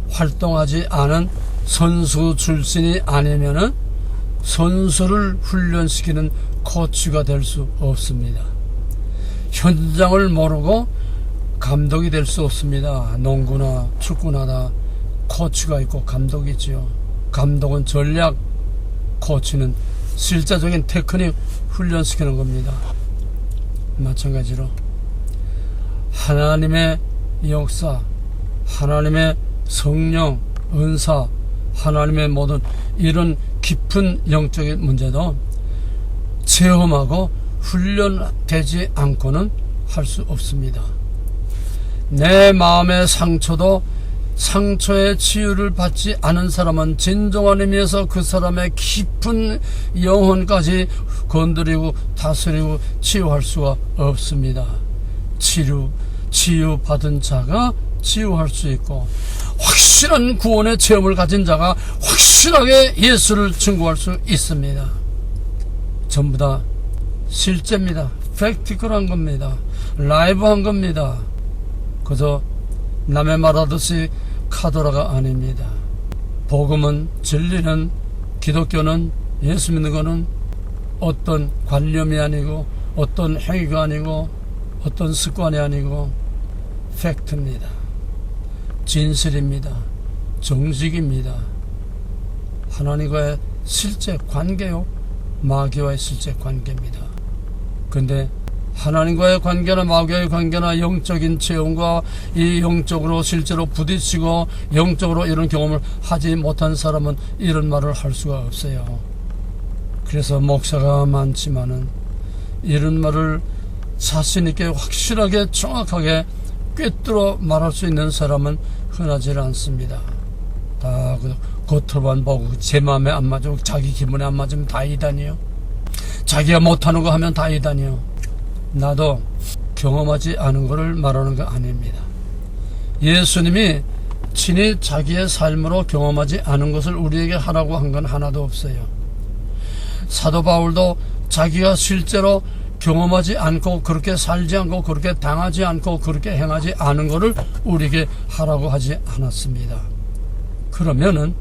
활동하지 않은 선수 출신이 아니면은 선수를 훈련시키는 코치가 될 수 없습니다. 현장을 모르고 감독이 될 수 없습니다. 농구나 축구나 다 코치가 있고 감독이 있죠. 감독은 전략, 코치는 실제적인 테크닉 훈련시키는 겁니다. 마찬가지로 하나님의 역사, 하나님의 성령, 은사, 하나님의 모든 이런 깊은 영적인 문제도 체험하고 훈련되지 않고는 할 수 없습니다. 내 마음의 상처도 상처의 치유를 받지 않은 사람은 진정한 의미에서 그 사람의 깊은 영혼까지 건드리고 다스리고 치유할 수가 없습니다. 치유받은 자가 치유할 수 있고, 확실한 구원의 체험을 가진 자가 확실하게 예수를 증거할 수 있습니다. 전부 다 실제입니다. 팩티컬한 겁니다. 라이브한 겁니다. 그저 남의 말하듯이 카더라가 아닙니다. 복음은, 진리는, 기독교는, 예수 믿는 거는 어떤 관념이 아니고 어떤 행위가 아니고 어떤 습관이 아니고 팩트입니다. 진실입니다. 정직입니다. 하나님과의 실제 관계요, 마귀와의 실제 관계입니다. 근데 하나님과의 관계나 마귀와의 관계나 영적인 체험과 이 영적으로 실제로 부딪히고 영적으로 이런 경험을 하지 못한 사람은 이런 말을 할 수가 없어요. 그래서 목사가 많지만은 이런 말을 자신있게 확실하게 정확하게 꿰뚫어 말할 수 있는 사람은 흔하지 않습니다. 다 겉으로만 보고 제 마음에 안 맞고 자기 기분에 안 맞으면 다 이단이요. 자기가 못하는 거 하면 다 이단이요. 나도 경험하지 않은 것을 말하는 거 아닙니다. 예수님이 친히 자기의 삶으로 경험하지 않은 것을 우리에게 하라고 한 건 하나도 없어요. 사도 바울도 자기가 실제로 경험하지 않고 그렇게 살지 않고 그렇게 당하지 않고 그렇게 행하지 않은 것을 우리에게 하라고 하지 않았습니다. 그러면은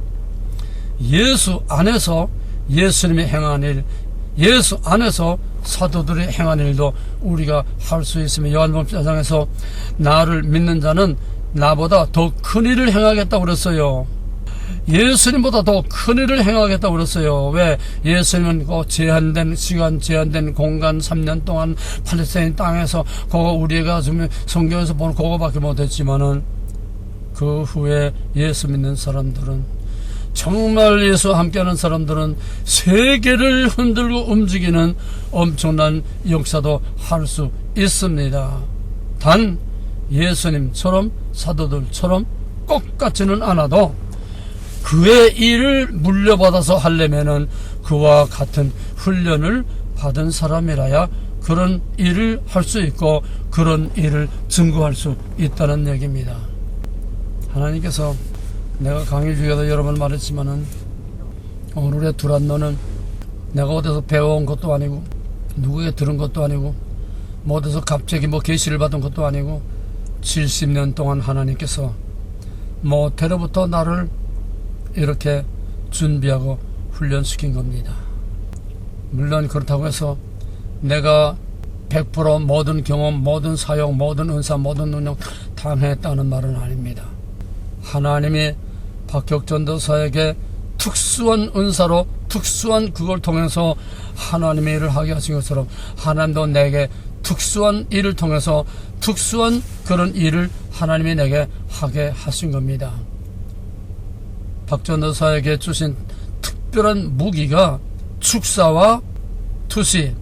예수 안에서 예수님이 행한 일, 예수 안에서 사도들이 행한 일도 우리가 할 수 있으면 요한복음 4장에서 나를 믿는 자는 나보다 더 큰 일을 행하겠다고 그랬어요. 예수님보다 더 큰 일을 행하겠다고 그랬어요. 왜? 예수님은 그 제한된 시간, 제한된 공간 3년 동안 팔레스타인 땅에서 그거 우리가 지금 성경에서 보는 그거밖에 못했지만은 그 후에 예수 믿는 사람들은, 정말 예수와 함께하는 사람들은 세계를 흔들고 움직이는 엄청난 역사도 할 수 있습니다. 단 예수님처럼 사도들처럼 꼭 같지는 않아도 그의 일을 물려받아서 하려면은 그와 같은 훈련을 받은 사람이라야 그런 일을 할 수 있고 그런 일을 증거할 수 있다는 얘기입니다. 하나님께서, 내가 강의 중에도 여러 번 말했지만은 오늘의 두란노는 내가 어디서 배워온 것도 아니고 누구에게 들은 것도 아니고 뭐 어디서 갑자기 계시를 받은 것도 아니고 70년 동안 하나님께서 모태로부터 나를 이렇게 준비하고 훈련시킨 겁니다. 물론 그렇다고 해서 내가 100% 모든 경험, 모든 사용, 모든 은사, 모든 능력 당했다는 말은 아닙니다. 하나님이 박혁 전도사에게 특수한 은사로 특수한 그걸 통해서 하나님의 일을 하게 하신 것처럼 하나님도 내게 특수한 일을 통해서 특수한 그런 일을 하나님이 내게 하게 하신 겁니다. 박 전도사에게 주신 특별한 무기가 축사와 투시,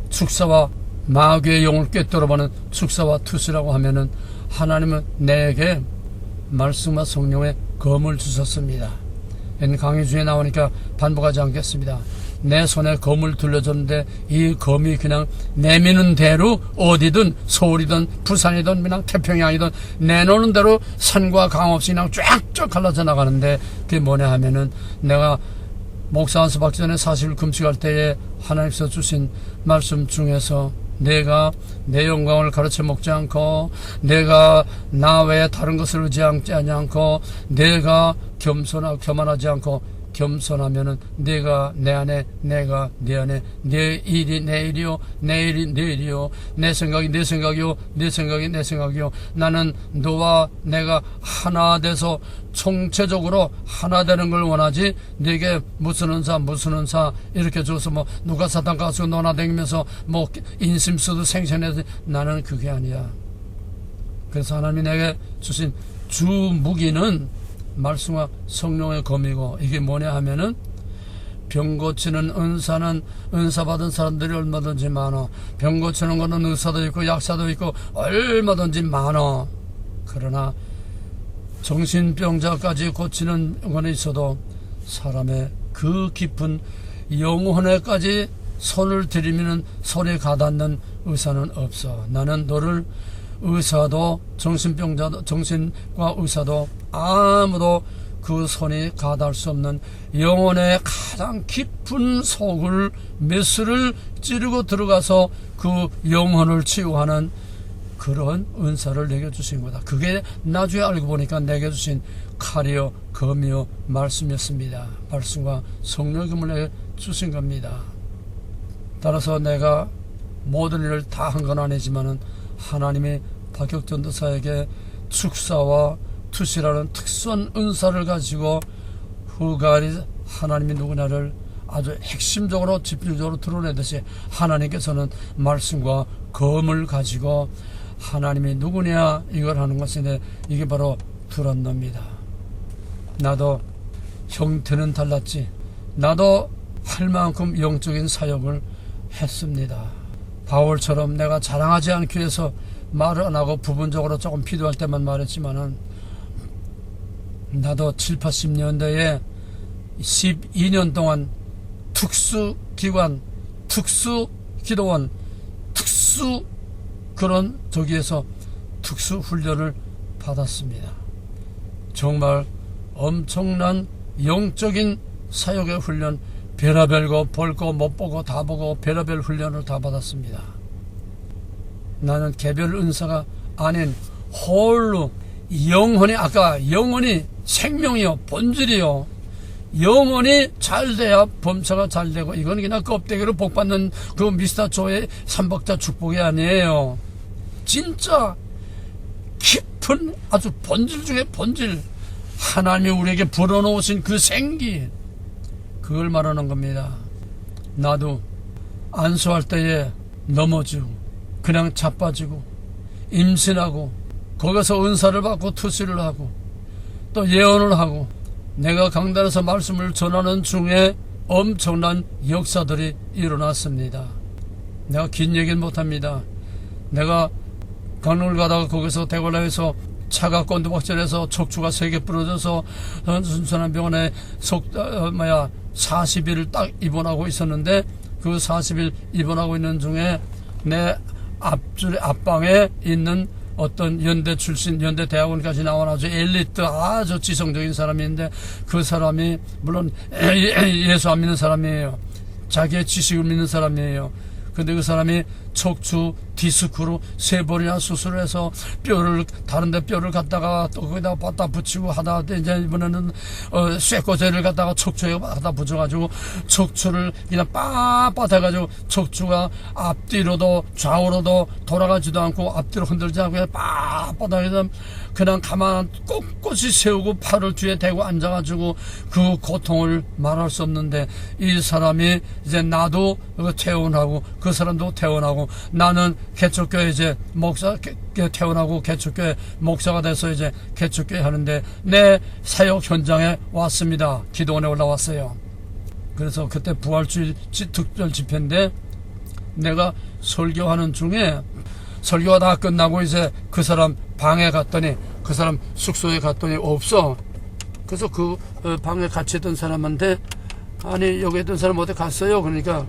축사와 마귀의 영을 꿰뚫어보는 축사와 투시라고 하면은 하나님은 내게 말씀과 성령의 검을 주셨습니다. 강의 중에 나오니까 반복하지 않겠습니다. 내 손에 검을 들려줬는데 이 검이 그냥 내미는 대로 어디든 서울이든 부산이든 그냥 태평양이든 내놓는 대로 산과 강 없이 그냥 쫙쫙 갈라져 나가는데 그게 뭐냐 하면은 내가 목사 안수 받기 전에 사실 금식할 때에 하나님께서 주신 말씀 중에서 내가 내 영광을 가르쳐 먹지 않고, 내가 나 외에 다른 것을 의지하지 않고, 내가 교만하지 않고, 겸손하면은 내가 내 안에, 내가 내 안에, 내 일이 내 일이요, 내 일이 내 일이요, 내 생각이 내 생각이요, 내 생각이 내 생각이요. 나는 너와 내가 하나 돼서 총체적으로 하나 되는 걸 원하지, 내게 무슨 은사 이렇게 줘서 뭐 누가 사탕 가지고 논아다니면서 뭐 인심수도 생생해서, 나는 그게 아니야. 그래서 하나님이 내게 주신 주 무기는 말씀과 성령의 검이고, 이게 뭐냐 하면은, 병 고치는 은사는 은사 받은 사람들이 얼마든지 많아. 병 고치는 거는 의사도 있고 약사도 있고 얼마든지 많아. 그러나 정신병자까지 고치는 거는 있어도 사람의 그 깊은 영혼에까지 손을 들이미는 손이 가닿는 의사는 없어. 나는 너를 의사도 정신병자도 정신과 의사도 아무도 그 손이 가닿을 수 없는 영혼의 가장 깊은 속을 메스를 찌르고 들어가서 그 영혼을 치유하는 그런 은사를 내게 주신 거다. 그게 나중에 알고 보니까 내게 주신 칼이요 검이요 말씀이었습니다. 말씀과 성령의 검을 내게 주신 겁니다. 따라서 내가 모든 일을 다 한 건 아니지만은 하나님이 박혁전 도사에게 축사와 투시라는 특수한 은사를 가지고 후가리 하나님이 누구냐를 아주 핵심적으로 집중적으로 드러내듯이, 하나님께서는 말씀과 검을 가지고 하나님이 누구냐 이걸 하는 것인데, 이게 바로 드러납니다. 나도 형태는 달랐지, 나도 할 만큼 영적인 사역을 했습니다. 바울처럼 내가 자랑하지 않기 위해서 말을 안 하고 부분적으로 조금 필요할 때만 말했지만은, 나도 7, 80년대에 12년 동안 특수기관, 특수기도원, 특수 그런 저기에서 특수훈련을 받았습니다. 정말 엄청난 영적인 사역의 훈련, 별의별 거 볼 거 못 보고 다 보고 별의별 훈련을 다 받았습니다. 나는 개별 은사가 아닌 홀로 영혼이, 아까 영혼이 생명이요 본질이요, 영혼이 잘 돼야 범사가 잘 되고, 이건 그냥 껍데기로 복받는 그 미스터 조의 삼박자 축복이 아니에요. 진짜 깊은 아주 본질 중에 본질, 하나님이 우리에게 불어넣으신 그 생기, 그걸 말하는 겁니다. 나도 안수할 때에 넘어지고 그냥 자빠지고 임신하고 거기서 은사를 받고 투시를 하고 또 예언을 하고, 내가 강단에서 말씀을 전하는 중에 엄청난 역사들이 일어났습니다. 내가 긴 얘기는 못합니다. 내가 강릉을 가다가 거기서 대관라에서 차가 건두박질해서 척추가 3개 부러져서 순천한 병원에 40일을 딱 입원하고 있었는데, 그 40일 입원하고 있는 중에 내 앞방에 있는 어떤 연대 출신, 연대 대학원까지 나온 아주 엘리트, 아주 지성적인 사람인데, 그 사람이 물론 예수 안 믿는 사람이에요. 자기의 지식을 믿는 사람이에요. 근데 그 사람이 척추 디스크로 3번이나 수술을 해서 뼈를, 다른데 뼈를 갖다가 또 거기다 갖다 붙이고 하다, 이제 이번에는 쇠꼬재를 갖다가 척추에 갖다 붙여가지고 척추를 그냥 빳빳해가지고 척추가 앞뒤로도 좌우로도 돌아가지도 않고 앞뒤로 흔들지 않고 그냥 빳빳하게 그냥 가만 꼿꼿이 세우고 팔을 뒤에 대고 앉아가지고 그 고통을 말할 수 없는데, 이 사람이 이제 나도 퇴원하고 그 사람도 퇴원하고, 나는 개척교회 이제 목사 퇴원하고 개척교회 목사가 돼서 이제 개척교회 하는데, 내 사역 현장에 왔습니다. 기도원에 올라왔어요. 그래서 그때 부활주일 특별 집회인데, 내가 설교하는 중에 설교가 다 끝나고 이제 그 사람 방에 갔더니, 그 사람 숙소에 갔더니 없어. 그래서 그 방에 같이 있던 사람한테, 아니 여기 있던 사람 어디 갔어요? 그러니까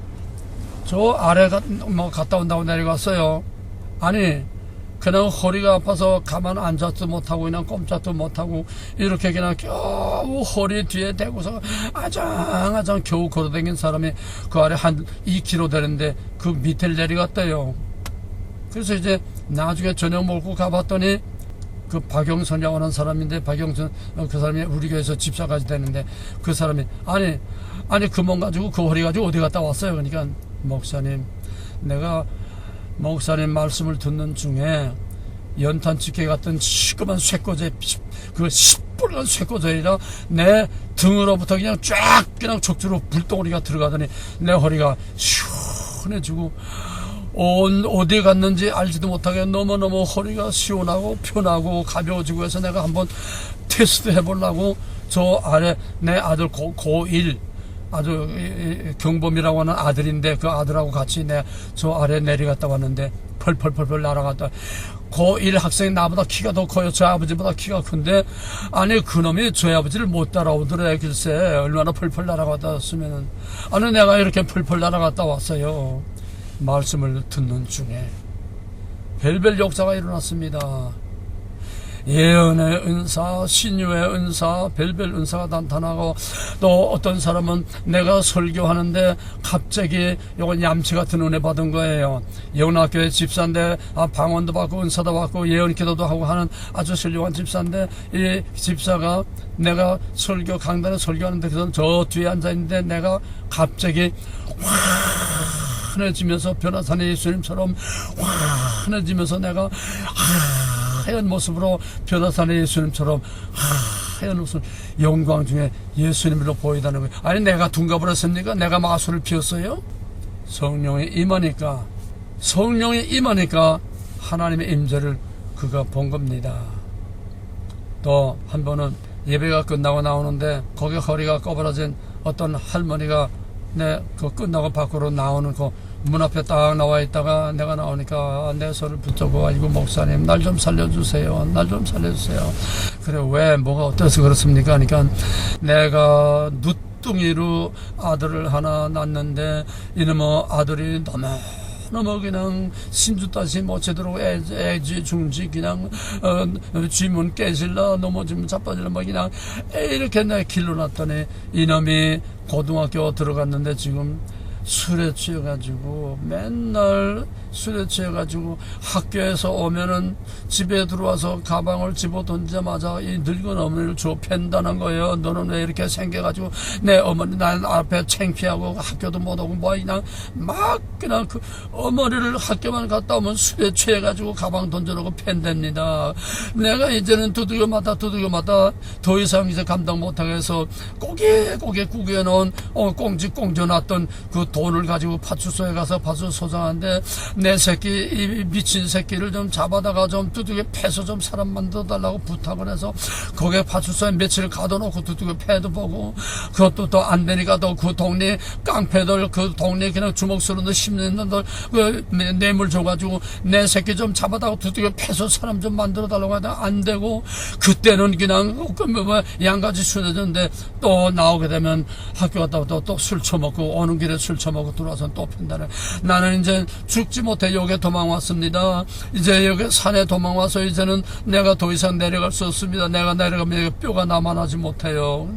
저 아래 갔다 온다고 내려갔어요. 아니 그냥 허리가 아파서 가만 앉아도 못하고 그냥 꼼짝도 못하고 이렇게 그냥 겨우 허리 뒤에 대고서 아장아장 겨우 걸어다닌 사람이 그 아래 한 2km 되는데 그 밑을 내려갔대요. 그래서 이제 나중에 저녁 먹고 가봤더니 그 박영선이라고 하는 사람인데, 박영선 그 사람이 우리 교회에서 집사까지 되는데, 그 사람이 아니 그 몸 가지고 그 허리 가지고 어디 갔다 왔어요. 그러니까 목사님, 내가 목사님 말씀을 듣는 중에 연탄집게 같은 시꺼먼 쇠꼬제, 그 시뻘건 쇠꼬제이라 내 등으로부터 그냥 쫙 그냥 척추로 불덩어리가 들어가더니 내 허리가 시원해지고 어디 갔는지 알지도 못하게 너무너무 허리가 시원하고 편하고 가벼워지고 해서 내가 한번 테스트 해보려고 저 아래 내 아들 고1 아주 경범이라고 하는 아들인데, 그 아들하고 같이 저 아래 내려갔다 왔는데 펄펄펄펄 날아갔다. 고1 학생이 나보다 키가 더 커요. 저희 아버지보다 키가 큰데, 아니 그놈이 저희 아버지를 못 따라오더래. 글쎄 얼마나 펄펄 날아갔다 왔으면은. 아니 내가 이렇게 펄펄 날아갔다 왔어요. 말씀을 듣는 중에 별별 역사가 일어났습니다. 예언의 은사, 신유의 은사, 별별 은사가 나타나고, 또 어떤 사람은 내가 설교하는데 갑자기 요건 얌체 같은 은혜 받은 거예요. 영락교회 집사인데 방언도 받고 은사도 받고 예언 기도도 하고 하는 아주 훌륭한 집사인데, 이 집사가 내가 강단에 설교하는데 그래서 저 뒤에 앉아있는데 내가 갑자기 환해지면서 변화산의 예수님처럼 환해지면서 내가 하얀 모습으로 변화산의 예수님처럼 하얀 모습, 영광 중에 예수님으로 보이다는 거예요. 아니 내가 둔갑을 했습니까? 내가 마술을 피웠어요? 성령이 임하니까 하나님의 임재를 그가 본 겁니다. 또 한 번은 예배가 끝나고 나오는데 거기 허리가 꺼부러진 어떤 할머니가 그 끝나고 밖으로 나오는 그 문 앞에 딱 나와 있다가 내가 나오니까 내 손을 붙잡고, 아이고 목사님 날 좀 살려주세요. 그래, 왜 뭐가 어때서 그렇습니까? 그러니까 내가 누뚱이로 아들을 하나 낳았는데 이놈의 아들이 너무 그냥 심주다시 못 제대로 애지중지 그냥 쥐문 깨질라 넘어지면 자빠질라 뭐 그냥 이렇게 내 길러놨더니 이놈이 고등학교 들어갔는데 지금 술에 취해가지고 맨날 술에 취해가지고 학교에서 오면은 집에 들어와서 가방을 집어 던지자마자 이 늙은 어머니를 팬다는 거예요. 너는 왜 이렇게 생겨가지고 내 어머니 난 앞에 창피하고 학교도 못 오고 뭐 그냥 막 그냥 그 어머니를 학교만 갔다 오면 술에 취해가지고 가방 던져놓고 팬답니다. 내가 이제는 두들겨마다 더 이상 이제 감당 못하겠어 고개 구겨놓은 꽁지놨던 그 돈을 가지고 파출소에 가서 파출소 소장한데 내 새끼 이 미친 새끼를 좀 잡아다가 좀 두들겨 패서 좀 사람 만들어 달라고 부탁을 해서 거기에 파출소에 며칠 가둬놓고 두들겨 패도 보고, 그것도 또 안 되니까 또 그 동네 깡패들, 그 동네 그냥 주먹 쓰는 데 힘있는 놈들 그 뇌물 줘가지고 내 새끼 좀 잡아다가 두들겨 패서 사람 좀 만들어 달라고 하다가 안 되고, 그때는 그냥 양가지 순해졌는데 또 나오게 되면 학교 갔다 또 술 처먹고 오는 길에 술 처먹고 들어와서 또 핀다네. 나는 이제 죽지 못해 여기에 도망왔습니다. 이제 여기 산에 도망와서 이제는 내가 더 이상 내려갈 수 없습니다. 내가 내려가면 뼈가 남아나지 못해요.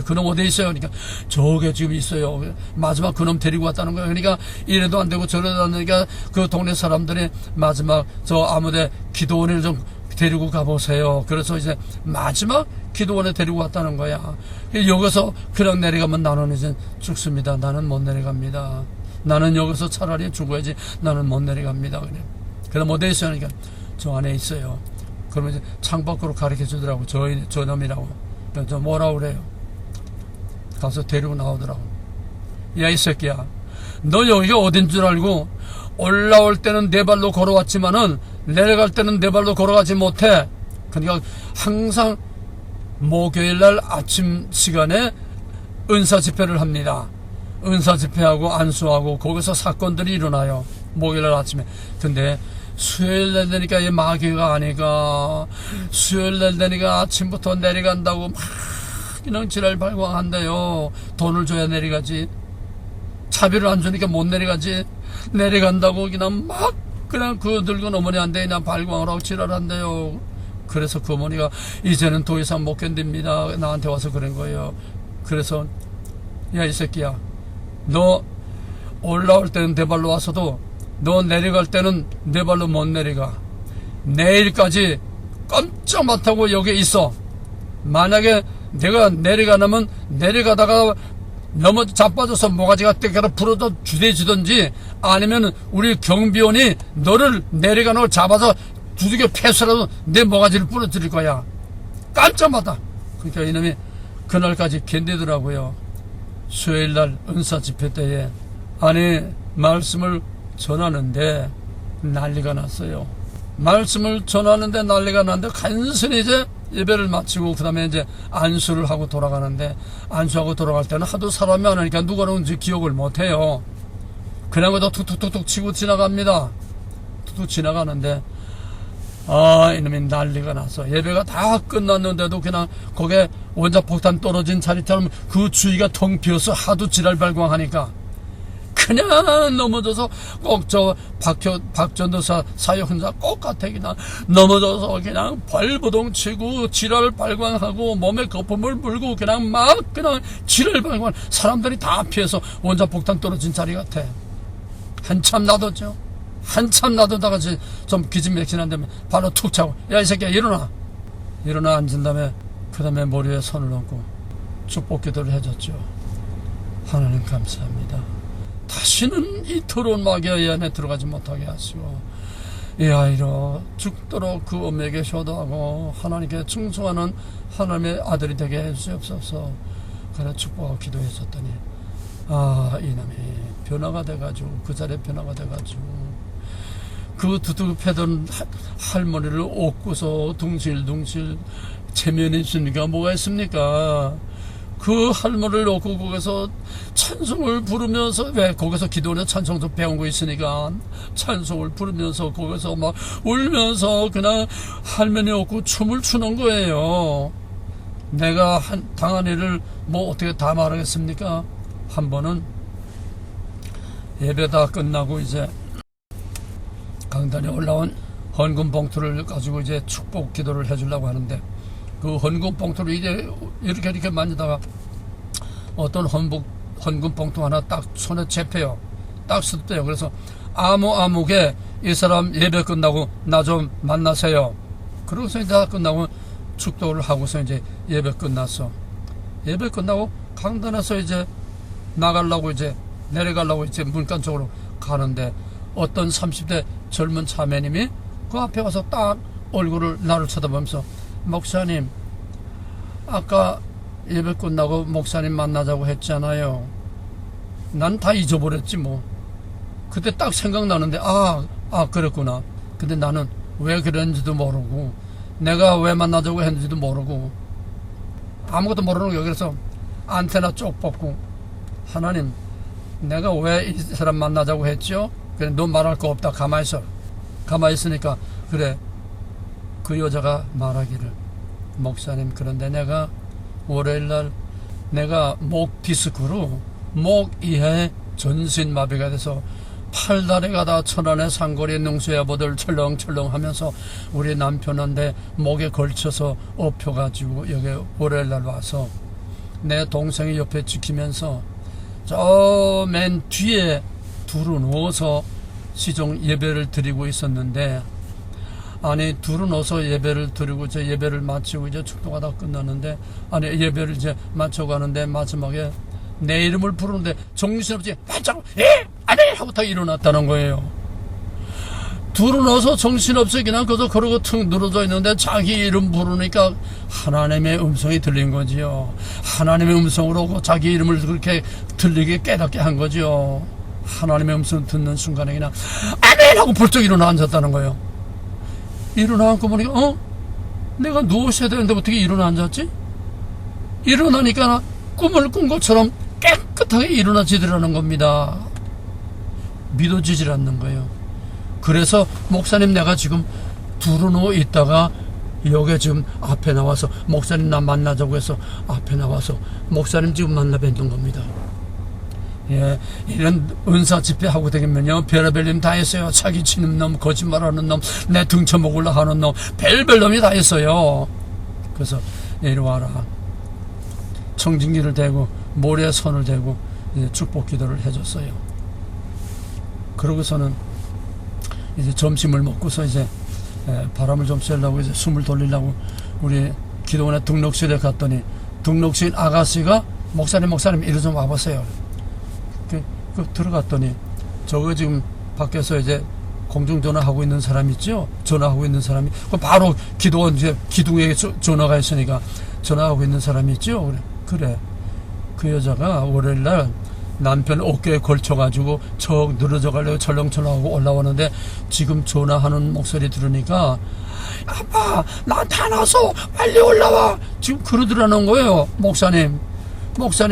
그놈 어디 있어요? 그러니까 저게 지금 있어요. 마지막 그놈 데리고 왔다는 거예요. 그러니까 이래도 안 되고 저래도 안 되니까 그 동네 사람들이 마지막 저 아무데 기도원을 좀 데리고 가보세요. 그래서 이제 마지막 기도원에 데리고 왔다는 거야. 여기서 그냥 내려가면 나는 이제 죽습니다. 나는 못 내려갑니다. 나는 여기서 차라리 죽어야지. 나는 못 내려갑니다. 그래. 그럼 어디에 있어요? 그러니까 저 안에 있어요. 그러면 이제 창밖으로 가르쳐 주더라고. 저 놈이라고. 저 뭐라고 그래요? 가서 데리고 나오더라고. 야, 이 새끼야. 너 여기가 어딘 줄 알고 올라올 때는 네 발로 걸어왔지만은 내려갈 때는 네 발로 걸어가지 못해. 그러니까 항상 목요일날 아침 시간에 은사 집회를 합니다. 은사 집회하고 안수하고 거기서 사건들이 일어나요. 목요일날 아침에. 근데 수요일날 되니까 이 마귀가 아니까 수요일날 되니까 아침부터 내려간다고 막 그냥 지랄 발광한대요. 돈을 줘야 내려가지. 차비를 안 주니까 못 내려가지. 내려간다고 그냥 그 늙은 어머니한테 그냥 발광을 하고 지랄한대요. 그래서 그 어머니가 이제는 더 이상 못 견딥니다. 나한테 와서 그런 거예요. 그래서 야, 이 새끼야, 너 올라올 때는 내 발로 와서도 너 내려갈 때는 내 발로 못 내려가. 내일까지 깜짝 못하고 여기 있어. 만약에 내가 내려가려면 내려가다가 넘어 자빠져서 모가지가 떼겨서 부러져 주대지든지, 아니면 우리 경비원이 너를 내려가는 걸 잡아서 두들겨 패서라도 내 모가지를 부러뜨릴 거야. 깜짝 놀랐다. 그러니까 이놈이 그날까지 견디더라고요. 수요일날 은사 집회 때에 아니 말씀을 전하는데 난리가 났어요. 말씀을 전하는데 난리가 났는데 간신히 이제 예배를 마치고 그 다음에 이제 안수를 하고 돌아가는데, 안수하고 돌아갈 때는 하도 사람이 많으니까 누가 오는지 기억을 못해요. 그냥 그저 툭툭툭툭 치고 지나갑니다. 툭툭 지나가는데 이놈이 난리가 났어. 예배가 다 끝났는데도 그냥 거기에 원자폭탄 떨어진 자리처럼 그 주위가 텅 비어서 하도 지랄발광하니까 그냥 넘어져서 꼭 저 박전도사 사역 혼자 똑같아. 그냥 넘어져서 그냥 발버둥 치고 지랄 발광하고 몸에 거품을 물고 그냥 막 그냥 지랄 발광. 사람들이 다 피해서 원자폭탄 떨어진 자리 같아. 한참 놔뒀죠. 한참 놔두다가 좀 기진맥진한데 바로 툭 차고, 야 이 새끼야 일어나. 일어나 앉은 다음에 그 다음에 머리에 손을 얹고 축복 기도를 해줬죠. 하나님 감사합니다. 다시는 이 더러운 마귀의 안에 들어가지 못하게 하시고 이 아이로 죽도록 그 엄에게 효도하고 하나님께 충성하는 하나님의 아들이 되게 해주시옵소서. 그래 축복하고 기도했었더니 이놈이 변화가 돼가지고 그 자리에 변화가 돼가지고 그 두둑패던 할머니를 업고서 둥실둥실 체면이 있으니까 뭐가 있습니까? 그 할머니를 놓고 거기서 찬송을 부르면서, 왜 거기서 기도는 찬송도 배운 거 있으니까 찬송을 부르면서 거기서 막 울면서 그냥 할머니 놓고 춤을 추는 거예요. 내가 당한 일을 뭐 어떻게 다 말하겠습니까? 한 번은 예배 다 끝나고 이제 강단에 올라온 헌금 봉투를 가지고 이제 축복 기도를 해주려고 하는데, 그 헌금 봉투를 이제 이렇게 만지다가 어떤 헌금 봉투 하나 딱 손에 잡혀요. 딱 습대요. 그래서 아무개 이 사람 예배 끝나고 나 좀 만나세요. 그러고서 이제 끝나고 축도를 하고서 이제 예배 끝났어. 예배 끝나고 강단에서 이제 나가려고 이제 내려가려고 이제 문간 쪽으로 가는데 어떤 30대 젊은 자매님이 그 앞에 와서 딱 얼굴을 나를 쳐다보면서, 목사님 아까 예배 끝나고 목사님 만나자고 했잖아요. 난 다 잊어버렸지 뭐. 그때 딱 생각나는데 그랬구나. 근데 나는 왜 그랬는지도 모르고 내가 왜 만나자고 했는지도 모르고 아무것도 모르는 거예요. 그래서 안테나 쪽 뽑고, 하나님 내가 왜 이 사람 만나자고 했죠? 그래, 너 말할 거 없다. 가만히 있어. 가만히 있으니까 그래, 그 여자가 말하기를, 목사님 그런데 내가 월요일날 내가 목 디스크로 목 이하에 전신마비가 돼서 팔다리가 다 천안의 상거리 능수야보들 철렁철렁 하면서 우리 남편한테 목에 걸쳐서 엎혀가지고 여기 월요일날 와서 내 동생이 옆에 지키면서 저 맨 뒤에 두루 누워서 시종 예배를 드리고 있었는데, 아니 두루 누워서 예배를 드리고 이제 예배를 마치고 이제 축도가 다 끝났는데, 아니 예배를 이제 마쳐가는데 마지막에 내 이름을 부르는데 정신없이 반짝 아니 하고 다 일어났다는 거예요. 두루 누워서 정신없이 그냥 그러고 툭 늘어져 있는데 자기 이름 부르니까 하나님의 음성이 들린 거지요. 하나님의 음성으로 자기 이름을 그렇게 들리게 깨닫게 한 거지요. 하나님의 음성 듣는 순간에 그냥 아멘 하고 벌쩍 일어나 앉았다는 거예요. 일어나 앉고 보니까 내가 누워셔야 되는데 어떻게 일어나 앉았지? 일어나니까 꿈을 꾼 것처럼 깨끗하게 일어나지더라는 겁니다. 믿어지질 않는 거예요. 그래서 목사님 내가 지금 두루 누워 있다가 여기 지금 앞에 나와서 목사님 나 만나자고 해서 앞에 나와서 목사님 지금 만나 뵙는 겁니다. 예, 이런 은사 집회하고 되면요 별의별 놈 다 했어요. 사기치는 놈, 거짓말하는 놈, 내 등쳐먹으려 하는 놈, 별별 놈이 다 했어요. 그래서 이리 와라. 청진기를 대고 모래에 손을 대고 축복 기도를 해줬어요. 그러고서는 이제 점심을 먹고서 이제 바람을 좀 쐬려고 이제 숨을 돌리려고 우리 기도원의 등록실에 갔더니 등록실 아가씨가 목사님 이리 좀 와보세요. 그 들어갔더니 저거 지금 밖에서 이제 공중전화하고 있는 사람 있죠? 전화하고 있는 사람이 바로 기도원 이제 기둥에 전화가 있으니까 전화하고 있는 사람이 있죠? 그래. 그 여자가 월요일날 남편 어깨에 걸쳐가지고 척 늘어져 가려고 철렁철렁하고 올라오는데 지금 전화하는 목소리 들으니까 아빠 나한테 안 와서 빨리 올라와 지금 그러더라는 거예요. 목사님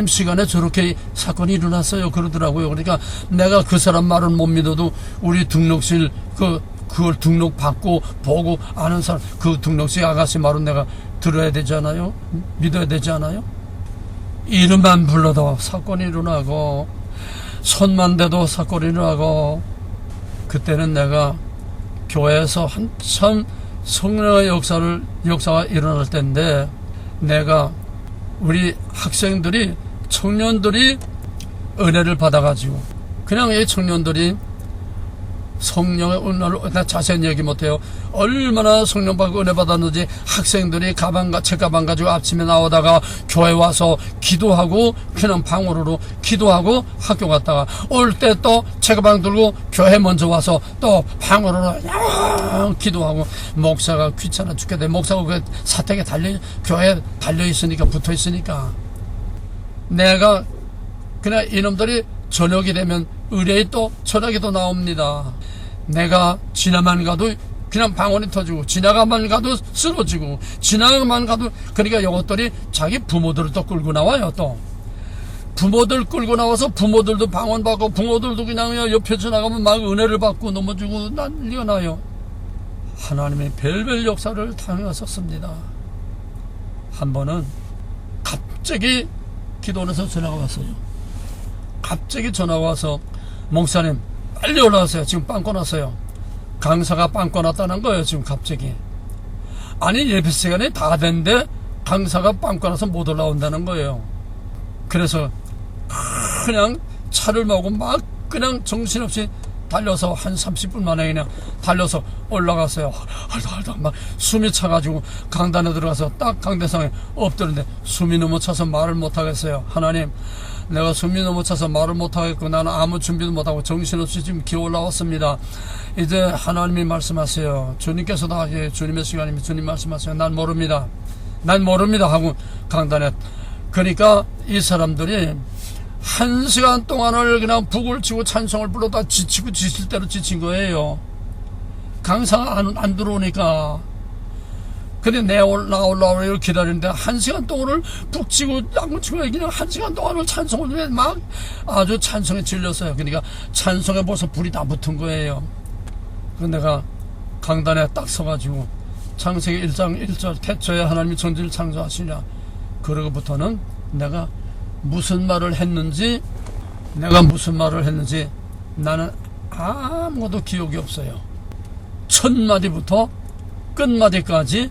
시간에 저렇게 사건이 일어났어요 그러더라고요. 그러니까 내가 그 사람 말은 못 믿어도 우리 등록실 그걸 등록 받고 보고 아는 사람 그 등록실 아가씨 말은 내가 들어야 되지 않아요? 믿어야 되지 않아요? 이름만 불러도 사건이 일어나고 손만 대도 사건이 일어나고 그때는 내가 교회에서 한참 성령의 역사가 일어날 때인데 내가 우리 학생들이 청년들이 은혜를 받아가지고 그냥 이 청년들이 성령의 은혜를 나 자세히 얘기 못해요. 얼마나 성령 받고 은혜 받았는지 학생들이 책가방 가지고 아침에 나오다가 교회 와서 기도하고 그냥 방으로 기도하고 학교 갔다가 올 때 또 책가방 들고 교회 먼저 와서 또 방으로 기도하고 목사가 귀찮아 죽겠대. 목사가 그 사택에 교회에 달려있으니까 붙어있으니까 내가 그냥 이놈들이 저녁이 되면 의뢰에 또 전화기도 나옵니다. 내가 지나만 가도 그냥 방언이 터지고 지나가만 가도 쓰러지고 지나가만 가도 그러니까 이것들이 자기 부모들을 또 끌고 나와요. 또 부모들 끌고 나와서 부모들도 방언 받고 부모들도 그냥 옆에 지나가면 막 은혜를 받고 넘어지고 난리가 나요. 하나님의 별별 역사를 당했었습니다. 한 번은 갑자기 기도원에서 전화가 왔어요. 갑자기 전화가 와서 목사님 빨리 올라가세요. 지금 빵꾸 났어요. 강사가 빵꾸 났다는 거예요. 지금 갑자기. 아니 예배 시간이 다 됐는데 강사가 빵꾸 나서 못 올라온다는 거예요. 그래서 그냥 차를 몰고 막 그냥 정신없이 달려서 한 30분 만에 그냥 달려서 올라갔어요. 헐덜덜 막 숨이 차가지고 강단에 들어가서 딱 강대상에 엎드는데 숨이 너무 차서 말을 못하겠어요. 하나님 내가 숨이 너무 차서 말을 못하겠고 나는 아무 준비도 못하고 정신없이 지금 기어 올라왔습니다. 이제 하나님이 말씀하세요. 주님께서 다 주님의 시간이면 주님 말씀하세요. 난 모릅니다 하고 강단에 그러니까 이 사람들이 1시간 동안을 그냥 북을 치고 찬송을 불러다 지치고 지칠 대로 지친 거예요. 강사가 안 들어오니까. 근데 나 올라오려고 기다리는데 1시간 동안을 북 치고 양을 치고 그냥 1시간 동안을 찬송을 막 아주 찬송에 질렸어요. 그러니까 찬송에 벌써 불이 다 붙은 거예요. 그래서 내가 강단에 딱 서가지고 창세기 1장 1절 태초에 하나님이 천지를 창조하시냐. 그러고부터는 내가 무슨 말을 했는지 나는 아무것도 기억이 없어요. 첫 마디부터 끝마디까지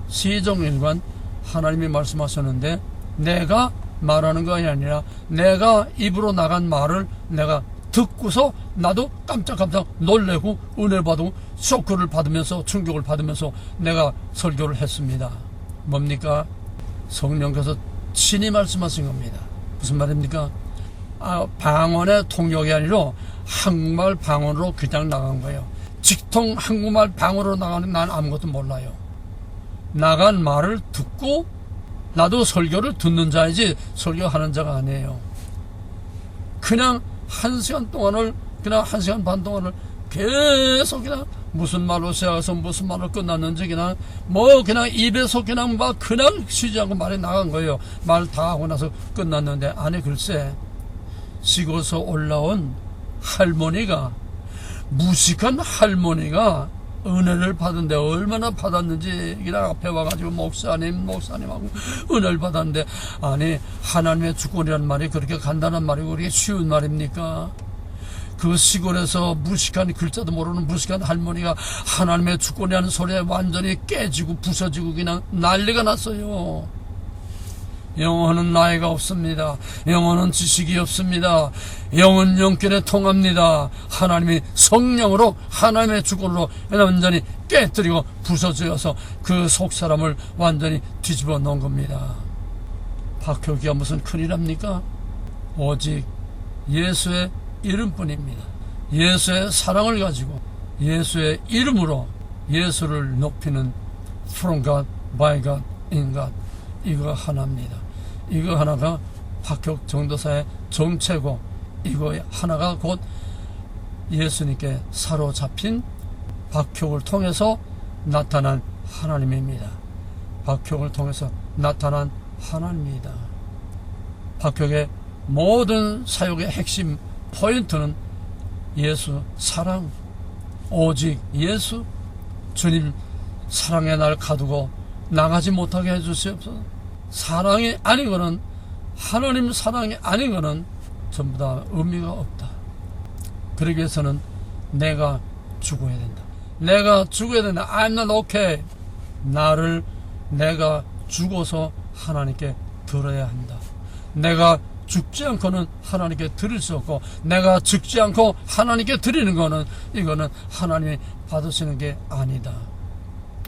시종일관 하나님이 말씀하셨는데 내가 말하는 것이 아니라 내가 입으로 나간 말을 내가 듣고서 나도 깜짝깜짝 놀래고 은혜 받고 쇼크를 받으면서 충격을 받으면서 내가 설교를 했습니다. 뭡니까? 성령께서 친히 말씀하신 겁니다. 무슨 말입니까? 방언의 통역이 아니라 한국말 방언으로 그냥 나간 거예요. 직통 한국말 방언으로 나가는 난 아무것도 몰라요. 나간 말을 듣고 나도 설교를 듣는 자이지 설교하는 자가 아니에요. 그냥 1시간 동안을 그냥 1시간 반 동안을 계속 그냥 무슨 말로 시작해서 무슨 말로 끝났는지 그냥 그냥 입에서 그냥 막 그냥 쉬지 않고 말이 나간 거예요. 말 다 하고 나서 끝났는데 아니 글쎄 시골에서 올라온 할머니가 무식한 할머니가 은혜를 받은데 얼마나 받았는지 그냥 앞에 와가지고 목사님하고 은혜를 받았는데 아니 하나님의 주권이라는 말이 그렇게 간단한 말이고 그렇게 쉬운 말입니까? 그 시골에서 무식한 글자도 모르는 무식한 할머니가 하나님의 주권이라는 소리에 완전히 깨지고 부서지고 그냥 난리가 났어요. 영혼은 나이가 없습니다. 영혼은 지식이 없습니다. 영은 영결에 통합니다. 하나님이 성령으로 하나님의 주권으로 완전히 깨뜨리고 부서져서 그 속사람을 완전히 뒤집어 놓은 겁니다. 박효기가 무슨 큰일합니까? 오직 예수의 이름뿐입니다. 예수의 사랑을 가지고 예수의 이름으로 예수를 높이는 From God, by God, in God, 이거 하나입니다. 이거 하나가 박혁 전도사의 정체고, 이거 하나가 곧 예수님께 사로잡힌 박혁을 통해서 나타난 하나님입니다. 박혁을 통해서 나타난 하나님입니다. 박혁의 모든 사역의 핵심 포인트는 예수 사랑, 오직 예수, 주님 사랑의 날 가두고 나가지 못하게 해주시옵소서. 사랑이 아니고는, 하나님 사랑이 아니고는 전부 다 의미가 없다. 그러기 위해서는 내가 죽어야 된다. 내가 죽어야 된다. I'm not okay. 내가 죽어서 하나님께 들어야 한다. 내가 죽지 않고는 하나님께 드릴 수 없고, 내가 죽지 않고 하나님께 드리는 거는, 이거는 하나님이 받으시는 게 아니다.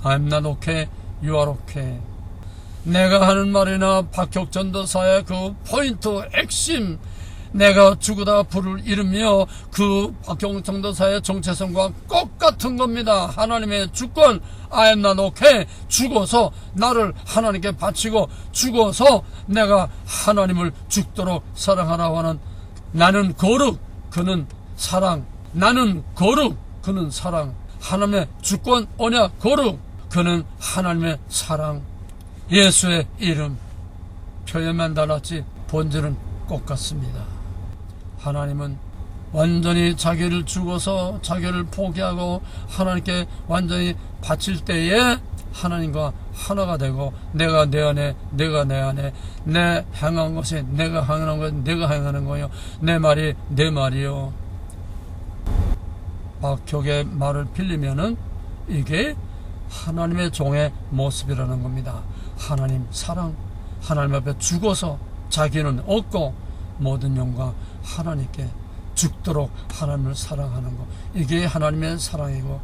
I'm not okay, you are okay. 내가 하는 말이나 박혁 전도사의 그 포인트 핵심, 내가 죽으다 부를 이름이여, 그 박혁 전도사의 정체성과 똑같은 겁니다. 하나님의 주권, I am not okay. 죽어서 나를 하나님께 바치고, 죽어서 내가 하나님을 죽도록 사랑하라고 하는, 나는 거룩, 그는 사랑. 나는 거룩, 그는 사랑. 하나님의 주권, 언약, 거룩, 그는 하나님의 사랑. 예수의 이름, 표현만 달랐지 본질은 똑같습니다. 하나님은 완전히 자기를 죽어서 자기를 포기하고 하나님께 완전히 바칠 때에 하나님과 하나가 되고, 내가 내 안에, 내가 내 안에, 내 행한 것이 내가 행하는 것, 내가 행하는 거요, 내 말이 내 말이요. 박혁의 말을 빌리면은 이게 하나님의 종의 모습이라는 겁니다. 하나님 사랑, 하나님 앞에 죽어서 자기는 얻고 모든 영광 하나님께 죽도록 하나님을 사랑하는 것, 이게 하나님의 사랑이고,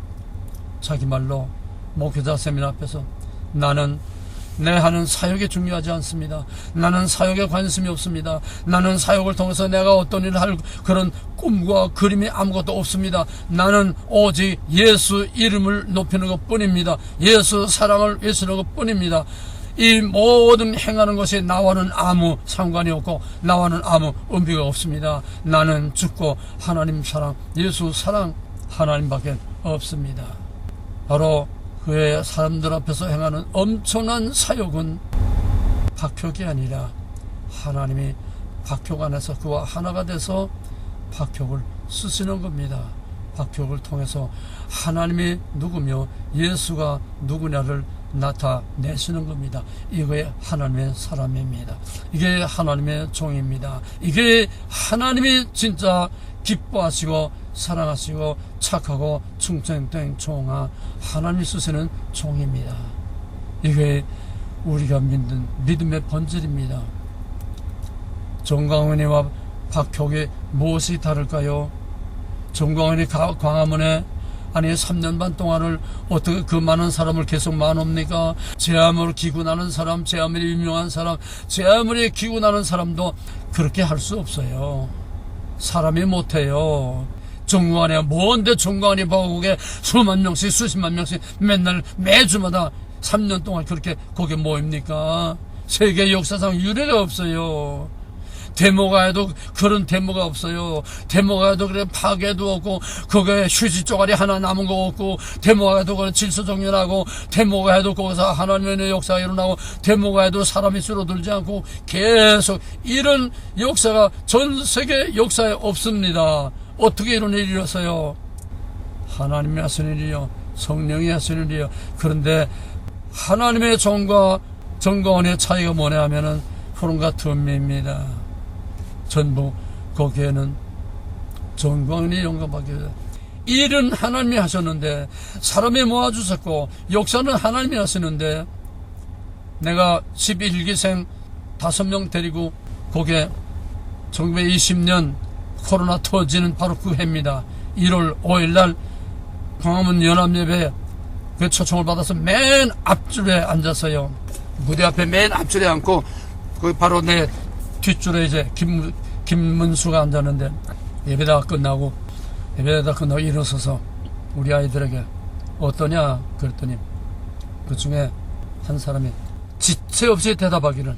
자기 말로 목회자 세미나 앞에서 나는 내 하는 사역이 중요하지 않습니다. 나는 사역에 관심이 없습니다. 나는 사역을 통해서 내가 어떤 일을 할 그런 꿈과 그림이 아무것도 없습니다. 나는 오직 예수 이름을 높이는 것 뿐입니다. 예수 사랑을 외치는 것 뿐입니다. 이 모든 행하는 것이 나와는 아무 상관이 없고, 나와는 아무 의미가 없습니다. 나는 죽고 하나님 사랑, 예수 사랑, 하나님밖에 없습니다. 바로 그의 사람들 앞에서 행하는 엄청난 사역은 박혁이 아니라 하나님이 박혁 안에서 그와 하나가 돼서 박혁을 쓰시는 겁니다. 박혁을 통해서 하나님이 누구며 예수가 누구냐를 나타내시는 겁니다. 이게 하나님의 사람입니다. 이게 하나님의 종입니다. 이게 하나님이 진짜 기뻐하시고 사랑하시고 착하고 충성된 종아, 하나님이 쓰시는 종입니다. 이게 우리가 믿는 믿음의 본질입니다. 정광훈이와 박혁이 무엇이 다를까요? 정광훈이 광화문에 3년 반 동안을 어떻게 그 많은 사람을 계속 만옵니까? 제아무리 기구나는 사람, 제아무리 유명한 사람, 제아무리 기구나는 사람도 그렇게 할 수 없어요. 사람이 못해요. 정광훈이 뭔데 정광훈이 보고에 수만 명씩 수십만 명씩 맨날 매주마다 3년 동안 그렇게 거기에 모입니까? 세계 역사상 유례가 없어요. 데모가 해도 그런 데모가 없어요. 데모가 해도 그래 파괴도 없고, 거기에 휴지 쪼가리 하나 남은 거 없고, 데모가 해도 그래 질서정연하고, 데모가 해도 거기서 하나님의 역사가 일어나고, 데모가 해도 사람이 줄어들지 않고, 계속 이런 역사가 전 세계 역사에 없습니다. 어떻게 이런 일이 일어서요? 하나님이 하시는 일이요, 성령이 하시는 일이요. 그런데 하나님의 종과 정광훈의 차이가 뭐냐 하면은 푸른과 틈입니다. 전부 거기에는 정광훈이 영감하게, 일은 하나님이 하셨는데, 사람이 모아주셨고, 역사는 하나님이 하시는데, 내가 11기생 5명 데리고 거기에 1920년 코로나 터지는 바로 그 해입니다. 1월 5일날 광화문 연합예배 그 초청을 받아서 맨 앞줄에 앉았어요. 무대 앞에 맨 앞줄에 앉고 거기 바로 내 뒷줄에 이제 김문수가 앉았는데 예배가 끝나고 일어서서 우리 아이들에게 어떠냐 그랬더니 그 중에 한 사람이 지체 없이 대답하기를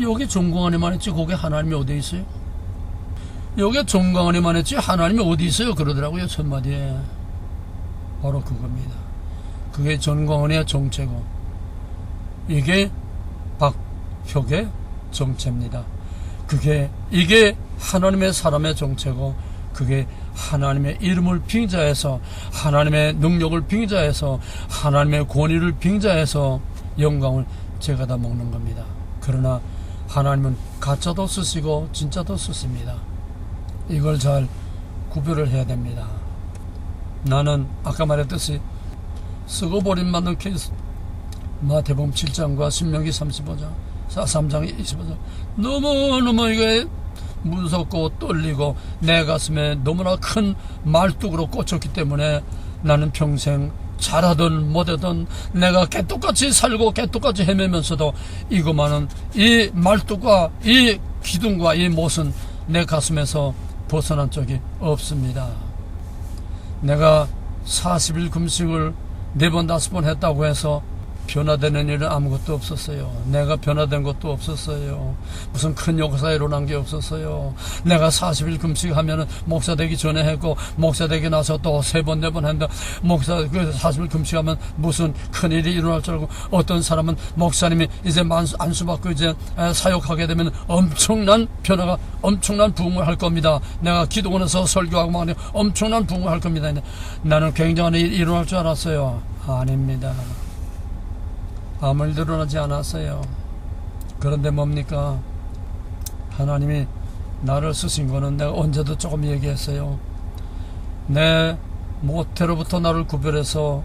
여기 종강안에만 했지 거기 하나님이 어디 있어요? 여기 종강안에만 했지 하나님이 어디 있어요? 그러더라고요. 첫마디에. 바로 그겁니다. 그게 전광훈의 정체고 이게 박혁의 정체입니다. 이게 하나님의 사람의 정체고 그게 하나님의 이름을 빙자해서 하나님의 능력을 빙자해서 하나님의 권위를 빙자해서 영광을 제가 다 먹는 겁니다. 그러나 하나님은 가짜도 쓰시고 진짜도 쓰십니다. 이걸 잘 구별을 해야 됩니다. 나는 아까 말했듯이 쓰고 버림받는 케이스 마태복음 7장과 신명기 35장 3장 25장 너무너무 이게 무섭고 떨리고 내 가슴에 너무나 큰 말뚝으로 꽂혔기 때문에 나는 평생 잘하든 못하든 내가 개떡같이 살고 개떡같이 헤매면서도 이것만은 이 말뚝과 이 기둥과 이 못은 내 가슴에서 벗어난 적이 없습니다. 내가 40일 금식을 4번 5번 했다고 해서 변화되는 일은 아무것도 없었어요. 내가 변화된 것도 없었어요. 무슨 큰 역사에 일어난 게 없었어요. 내가 40일 금식하면은 목사 되기 전에 했고 목사 되기 나서 또 3번 4번 했는데 목사 40일 금식하면 무슨 큰 일이 일어날 줄 알고 어떤 사람은 목사님이 이제 안수받고 이제 사역하게 되면 엄청난 변화가 엄청난 부흥을 할 겁니다. 내가 기도원에서 설교하고 막 엄청난 부흥을 할 겁니다. 나는 굉장한 일이 일어날 줄 알았어요. 아닙니다. 아무 일도 일어나지 않았어요. 그런데 뭡니까? 하나님이 나를 쓰신 거는 내가 언제도 조금 얘기했어요. 내 모태로부터 나를 구별해서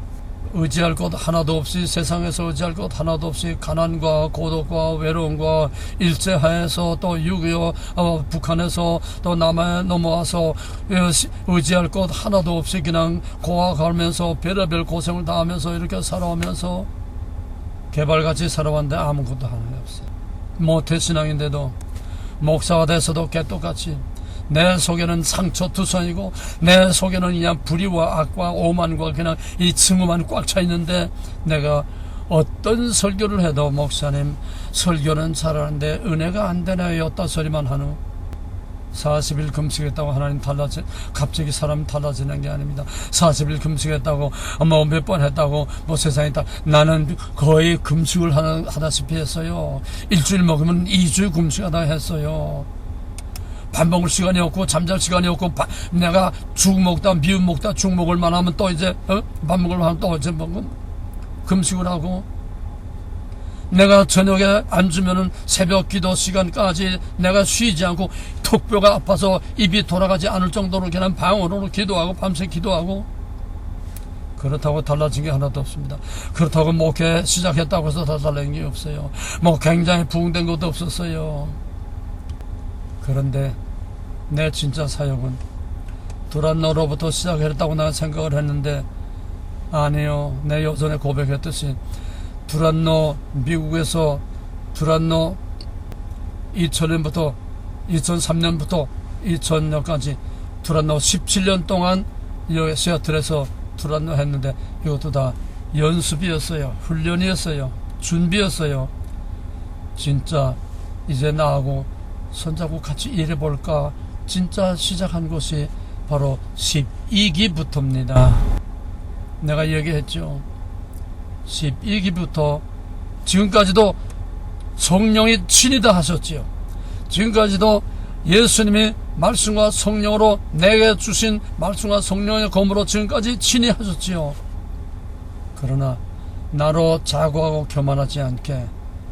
의지할 것 하나도 없이 세상에서 의지할 것 하나도 없이 가난과 고독과 외로움과 일제하에서 또 6.25 북한에서 또 남해에 넘어와서 의지할 것 하나도 없이 그냥 고아가면서 별의별 고생을 다 하면서 이렇게 살아오면서 개발같이 살아왔는데 아무것도 하나도 없어요. 모태신앙인데도 목사가 돼서도 개떡같이 내 속에는 상처투성이고 내 속에는 그냥 불의와 악과 오만과 그냥 이 증오만 꽉 차 있는데 내가 어떤 설교를 해도 목사님 설교는 잘하는데 은혜가 안 되나요? 어따 소리만 하노. 40일 금식했다고 하나님 갑자기 사람 달라지는 게 아닙니다. 40일 금식했다고 뭐 몇 번 했다고 뭐 세상에 나는 거의 금식을 하다시피 했어요. 일주일 먹으면 2주 금식하다 했어요. 밥 먹을 시간이 없고 잠잘 시간이 없고 내가 죽 먹다 미음 먹다 죽 먹을 만하면 또 이제 밥 먹을 만하면 또 이제 금식을 하고 내가 저녁에 앉으면은 새벽 기도 시간까지 내가 쉬지 않고 턱뼈가 아파서 입이 돌아가지 않을 정도로 그냥 방언으로 기도하고 밤새 기도하고 그렇다고 달라진 게 하나도 없습니다. 그렇다고 목회 시작했다고 해서 다 달라진 게 없어요. 뭐 굉장히 부흥된 것도 없었어요. 그런데 내 진짜 사역은 두란노로부터 시작했다고 나는 생각을 했는데 아니요. 내 여전에 고백했듯이 두란노 미국에서 두란노 2000년부터 2003년부터 2000년까지 두란노 17년 동안 여기 시애틀에서 두란노 했는데 이것도 다 연습이었어요. 훈련이었어요. 준비였어요. 진짜 이제 나하고 손잡고 같이 일해볼까 진짜 시작한 것이 바로 12기부터입니다. 내가 얘기했죠. 12기부터 지금까지도 성령이 친히 다 하셨지요. 지금까지도 예수님이 말씀과 성령으로 내게 주신 말씀과 성령의 검으로 지금까지 친히 하셨지요. 그러나 나로 자고하고 교만하지 않게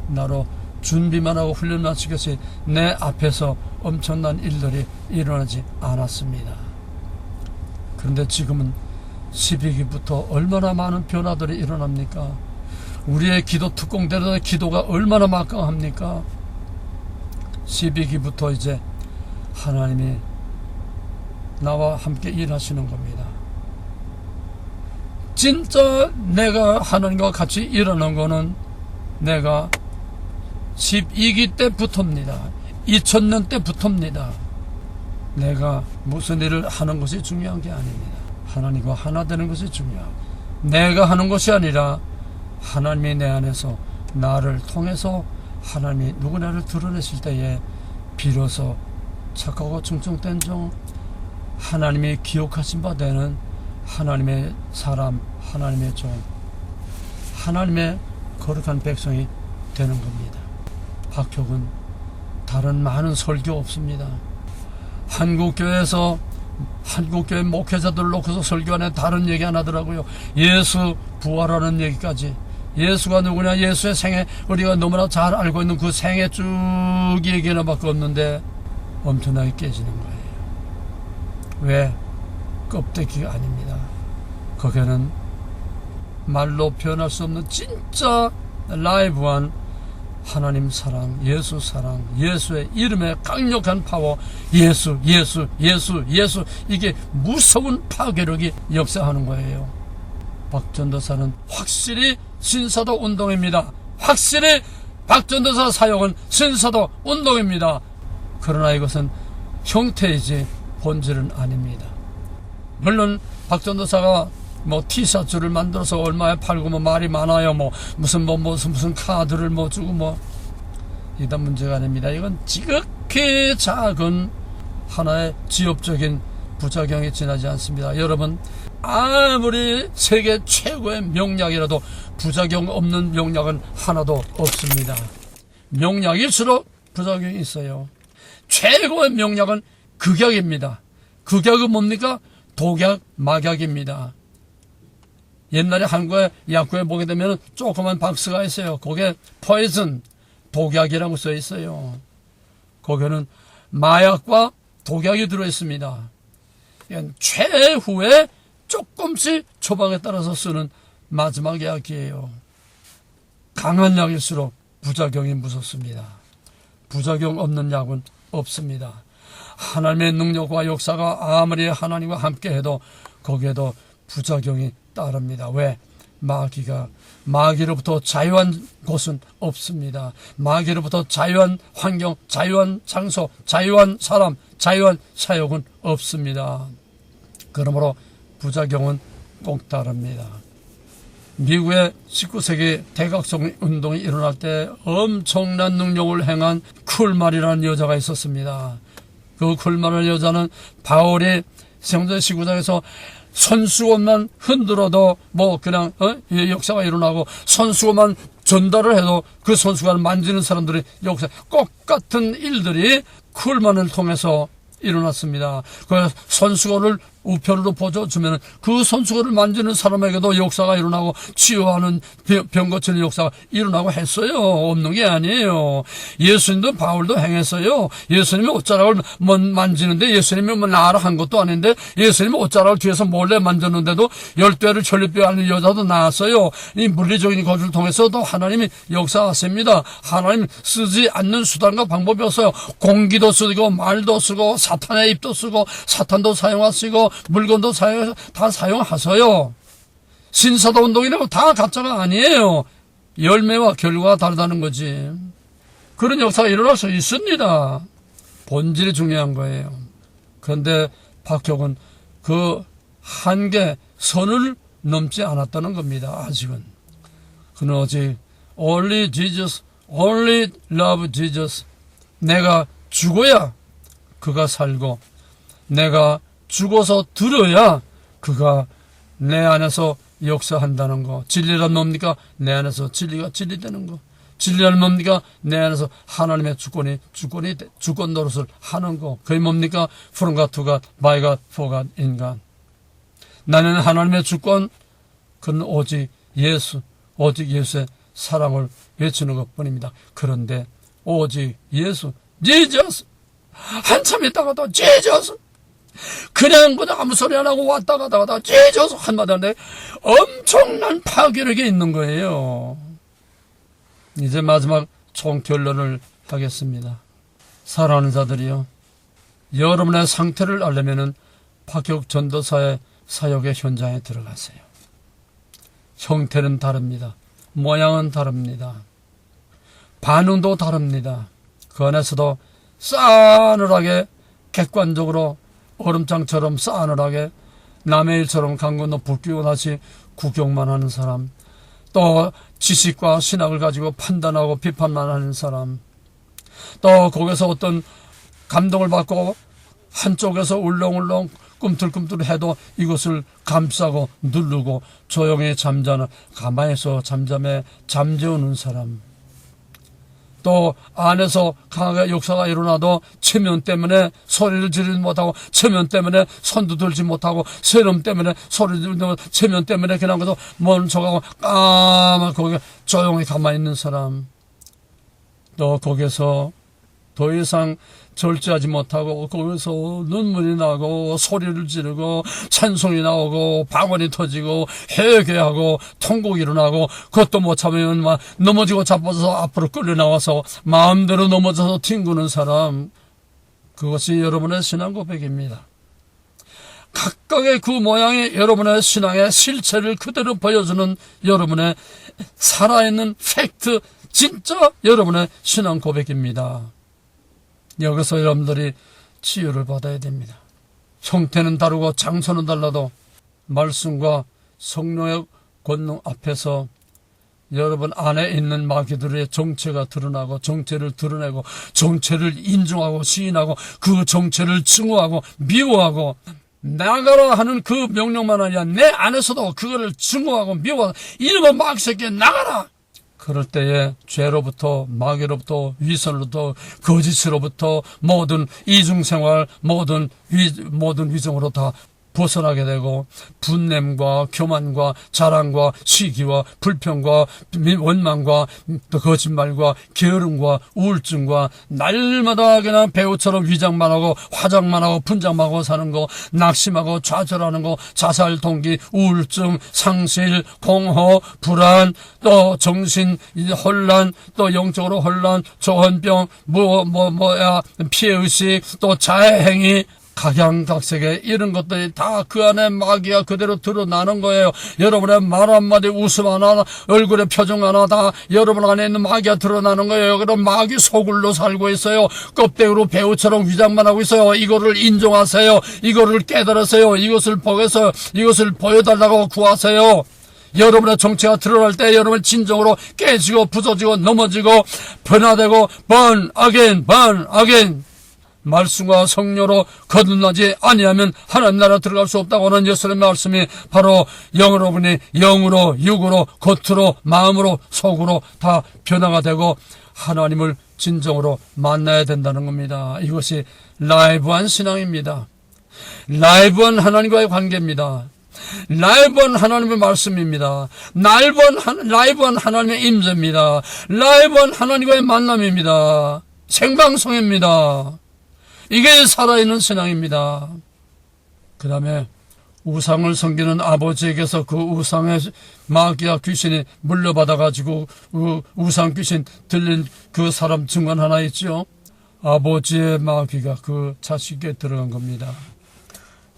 나로 준비만 하고 훈련만 시켰지 내 앞에서 엄청난 일들이 일어나지 않았습니다. 그런데 지금은 12기부터 얼마나 많은 변화들이 일어납니까? 우리의 기도 특공대로의 기도가 얼마나 막강합니까? 12기부터 이제 하나님이 나와 함께 일하시는 겁니다. 진짜 내가 하나님과 같이 일하는 거는 내가 12기 때부터입니다. 2000년 때부터입니다. 내가 무슨 일을 하는 것이 중요한 게 아닙니다. 하나님과 하나 되는 것이 중요하고, 내가 하는 것이 아니라 하나님이 내 안에서 나를 통해서 하나님이 누구나를 드러내실 때에 비로소 착하고 충성된 종, 하나님이 기억하신 바 되는 하나님의 사람, 하나님의 종, 하나님의 거룩한 백성이 되는 겁니다. 박혁은 다른 많은 설교 없습니다. 한국교회에서 한국교회 목회자들 놓고서 설교하는 다른 얘기 안 하더라고요. 예수 부활하는 얘기까지, 예수가 누구냐, 예수의 생애, 우리가 너무나 잘 알고 있는 그 생애 쭉 얘기나 밖에 없는데 엄청나게 깨지는 거예요. 왜? 껍데기가 아닙니다. 거기에는 말로 표현할 수 없는 진짜 라이브한 하나님 사랑, 예수 사랑, 예수의 이름의 강력한 파워, 예수, 예수, 예수, 예수, 이게 무서운 파괴력이 역사하는 거예요. 박전도사는 확실히 신사도 운동입니다. 확실히 박전도사 사역은 신사도 운동입니다. 그러나 이것은 형태이지 본질은 아닙니다. 물론 박전도사가 티셔츠를 만들어서 얼마에 팔고 말이 많아요. 무슨 카드를 주고 이단 문제가 아닙니다. 이건 지극히 작은 하나의 지엽적인 부작용이 지나지 않습니다. 여러분, 아무리 세계 최고의 명약이라도 부작용 없는 명약은 하나도 없습니다. 명약일수록 부작용이 있어요. 최고의 명약은 극약입니다. 극약은 뭡니까? 독약, 막약입니다. 옛날에 한국의 약국에 보게 되면 조그만 박스가 있어요. 거기에 포이즌, 독약이라고 써 있어요. 거기에는 마약과 독약이 들어있습니다. 최후의 조금씩 처방에 따라서 쓰는 마지막 약이에요. 강한 약일수록 부작용이 무섭습니다. 부작용 없는 약은 없습니다. 하나님의 능력과 역사가 아무리 하나님과 함께해도 거기에도 부작용이 따릅니다. 왜? 마귀로부터 자유한 곳은 없습니다. 마귀로부터 자유한 환경, 자유한 장소, 자유한 사람, 자유한 사역은 없습니다. 그러므로 부작용은 꼭 따릅니다. 미국의 19세기 대각성 운동이 일어날 때 엄청난 능력을 행한 쿨말이라는 여자가 있었습니다. 그 쿨말의 여자는 바울이 성전 19장에서 손수건만 흔들어도 그냥 역사가 일어나고, 손수건만 전달을 해도 그 손수건을 만지는 사람들이 역사, 똑같은 일들이 쿨만을 통해서 일어났습니다. 그 손수건을 우편으로 보여주면 그 손수건을 만지는 사람에게도 역사가 일어나고 치유하는 병 고치는 역사가 일어나고 했어요. 없는 게 아니에요. 예수님도 바울도 행했어요. 예수님이 옷자락을 만지는데 예수님이 나라 한 것도 아닌데 예수님이 옷자락을 뒤에서 몰래 만졌는데도 10배를 전립병하는 여자도 나왔어요. 이 물리적인 것을 통해서도 하나님이 역사하십니다. 하나님 쓰지 않는 수단과 방법이 없어요. 공기도 쓰고 말도 쓰고 사탄의 입도 쓰고 사탄도 사용하시고 물건도 다 사용하세요. 신사도 운동이라고 다 가짜가 아니에요. 열매와 결과가 다르다는 거지. 그런 역사가 일어날 수 있습니다. 본질이 중요한 거예요. 그런데 박혁은 그 한계 선을 넘지 않았다는 겁니다. 아직은. 그는 오직 only Jesus, only love Jesus. 내가 죽어야 그가 살고, 내가 죽어서 들어야 그가 내 안에서 역사한다는 거. 진리란 뭡니까? 내 안에서 진리가 진리되는 거. 진리란 뭡니까? 내 안에서 하나님의 주권 노릇을 하는 거. 그게 뭡니까? From God to God, by God, for God, in God. 나는 하나님의 주권, 그는 오직 예수의 사랑을 외치는 것 뿐입니다. 그런데 오직 예수, Jesus! 한참 있다가도 Jesus! 그냥 아무 소리 안 하고 왔다 가다가 찢어서 한마디 하는데 엄청난 파괴력이 있는 거예요. 이제 마지막 총결론을 하겠습니다. 사랑하는 자들이여, 여러분의 상태를 알려면은 파격 전도사의 사역의 현장에 들어가세요. 형태는 다릅니다. 모양은 다릅니다. 반응도 다릅니다. 그 안에서도 싸늘하게 객관적으로 얼음장처럼 싸늘하게 남의 일처럼 강 건너 불 끼고 다시 구경만 하는 사람, 또 지식과 신학을 가지고 판단하고 비판만 하는 사람, 또 거기서 어떤 감동을 받고 한쪽에서 울렁울렁 꿈틀꿈틀 해도 이것을 감싸고 누르고 조용히 가만히서 잠잠해 잠재우는 사람, 또 안에서 강하게 역사가 일어나도 체면 때문에 소리를 지르지 못하고, 체면 때문에 손도 들지 못하고, 세럼 때문에 소리를 지르지 못하고, 체면 때문에 그냥 그래서 먼 척하고 까맣게 거기 조용히 가만히 있는 사람, 또 거기서 더 이상 절제하지 못하고 거기서 눈물이 나고 소리를 지르고 찬송이 나오고 방언이 터지고 회개하고 통곡이 일어나고, 그것도 못 참으면 막 넘어지고 자빠져서 앞으로 끌려 나와서 마음대로 넘어져서 튕구는 사람, 그것이 여러분의 신앙 고백입니다. 각각의 그 모양이 여러분의 신앙의 실체를 그대로 보여주는 여러분의 살아있는 팩트, 진짜 여러분의 신앙 고백입니다. 여기서 여러분들이 치유를 받아야 됩니다. 형태는 다르고 장소는 달라도 말씀과 성령의 권능 앞에서 여러분 안에 있는 마귀들의 정체가 드러나고, 정체를 드러내고, 정체를 인정하고 시인하고, 그 정체를 증오하고 미워하고, 나가라 하는 그 명령만 아니라 내 안에서도 그거를 증오하고 미워하고, 이놈의 마귀 새끼 나가라! 그럴 때에 죄로부터, 마귀로부터, 위선으로부터, 거짓으로부터, 모든 이중생활, 모든 위정으로 다 벗어나게 되고, 분냄과 교만과 자랑과 시기와 불평과 원망과 또 거짓말과 게으름과 우울증과 날마다 그냥 배우처럼 위장만 하고 화장만 하고 분장만 하고 사는 거, 낙심하고 좌절하는 거, 자살 동기, 우울증, 상실, 공허, 불안, 또 정신 혼란, 또 영적으로 혼란, 조현병, 피해의식, 또 자해행위, 각양각색의 이런 것들이 다 그 안에 마귀가 그대로 드러나는 거예요. 여러분의 말 한마디, 웃음 하나, 얼굴의 표정 하나 다 여러분 안에 있는 마귀가 드러나는 거예요. 그럼 마귀 소굴로 살고 있어요. 껍데기로 배우처럼 위장만 하고 있어요. 이거를 인정하세요. 이거를 깨달으세요. 이것을 보여서 이것을 보여달라고 구하세요. 여러분의 정체가 드러날 때 여러분 진정으로 깨지고 부서지고 넘어지고 변화되고 burn again 말씀과 성령으로 거듭나지 아니하면 하나님 나라 들어갈 수 없다고 하는 예수님의 말씀이 바로 영으로분이 영으로, 육으로, 겉으로, 마음으로, 속으로 다 변화가 되고 하나님을 진정으로 만나야 된다는 겁니다. 이것이 라이브한 신앙입니다. 라이브한 하나님과의 관계입니다. 라이브한 하나님의 말씀입니다. 라이브한 하나님의 임재입니다. 라이브한 하나님과의 만남입니다. 생방송입니다. 이게 살아있는 신앙입니다. 그 다음에 우상을 섬기는 아버지에게서 그 우상의 마귀와 귀신이 물려받아가지고 우상 귀신 들린 그 사람 증언 하나 있죠. 아버지의 마귀가 그 자식에게 들어간 겁니다.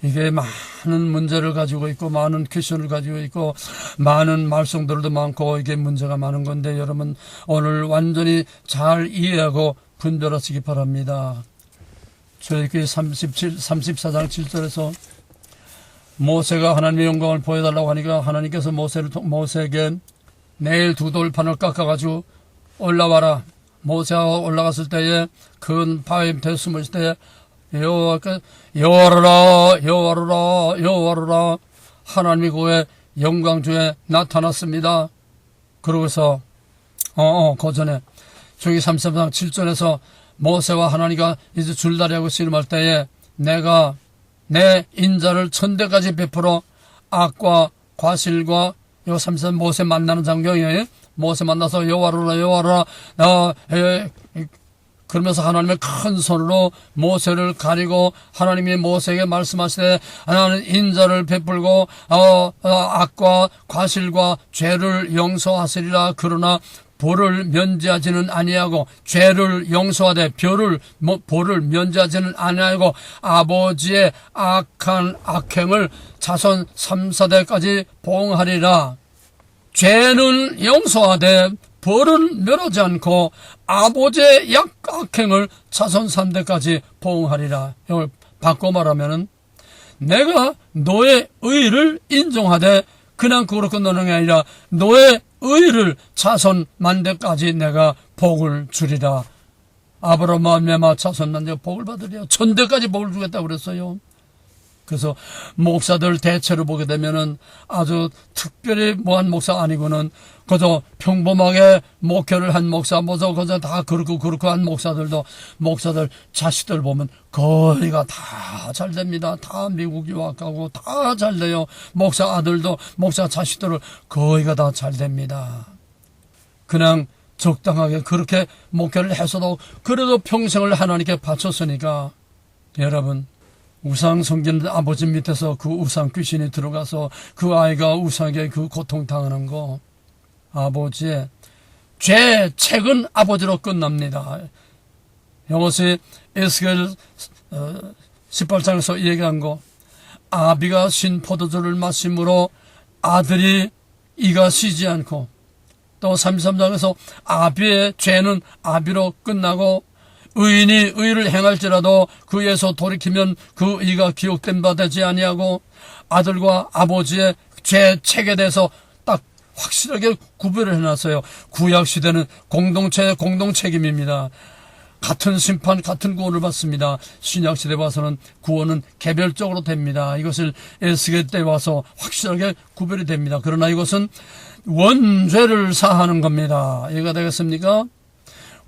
이게 많은 문제를 가지고 있고 많은 퀘션을 가지고 있고 많은 말썽들도 많고 이게 문제가 많은 건데, 여러분 오늘 완전히 잘 이해하고 분별하시기 바랍니다. 출애굽기 34장 7절에서 모세가 하나님의 영광을 보여달라고 하니까 하나님께서 모세에게 내일 두 돌판을 깎아가지고 올라와라. 모세가 올라갔을 때에 큰 바위 밑에 숨을 때에 여호와라 하나님이 그의 영광 중에 나타났습니다. 그러고서 그 전에 저기 34장 7절에서 모세와 하나님과 이제 줄다리하고 씨름할 때에 내가 내 인자를 천대까지 베풀어 악과 과실과 요 33 모세 만나는 장면이에요. 모세 만나서 여호와라 그러면서 하나님의 큰 손으로 모세를 가리고 하나님이 모세에게 말씀하시되 나는 인자를 베풀고 악과 과실과 죄를 용서하시리라. 그러나 벌을 면제하지는 아니하고 죄를 용서하되 벌을 면제하지는 아니하고 아버지의 악한 악행을 자손 3, 4대까지 보응하리라. 죄는 용서하되 벌은 멸하지 않고 아버지의 악행을 자손 3대까지 보응하리라. 이걸 바꿔 말하면은 내가 너의 의를 인정하되 그냥 그걸로 끝나는 게 아니라 너의 의를 자손 만대까지 내가 복을 주리라. 아브라함 말미암아 자손 만대가 복을 받으리라. 천대까지 복을 주겠다고 그랬어요. 그래서 목사들 대체로 보게 되면은 아주 특별히 뭐한 목사 아니고는 그저 평범하게 목회를 한 목사, 그저 다 그렇고 한 목사들 자식들 보면 거의가 다 잘 됩니다. 다 미국 유학 가고 다 잘 돼요. 목사 아들도 목사 자식들을 거의가 다 잘 됩니다. 그냥 적당하게 그렇게 목회를 해서도 그래도 평생을 하나님께 바쳤으니까 여러분, 우상 섬기는 아버지 밑에서 그 우상 귀신이 들어가서 그 아이가 우상에게 그 고통당하는 거, 아버지의 죄책은 아버지로 끝납니다. 영어시 에스겔 18장에서 얘기한 거, 아비가 신 포도주를 마심으로 아들이 이가 쉬지 않고, 또 33장에서 아비의 죄는 아비로 끝나고 의인이 의를 행할지라도 그에서 돌이키면 그 의가 기억된 바 되지 아니하고, 아들과 아버지의 죄책에 대해서 딱 확실하게 구별을 해놨어요. 구약시대는 공동체의 공동책임입니다. 같은 심판, 같은 구원을 받습니다. 신약시대 와서는 구원은 개별적으로 됩니다. 이것을 에스겔 때 와서 확실하게 구별이 됩니다. 그러나 이것은 원죄를 사하는 겁니다. 이해가 되겠습니까?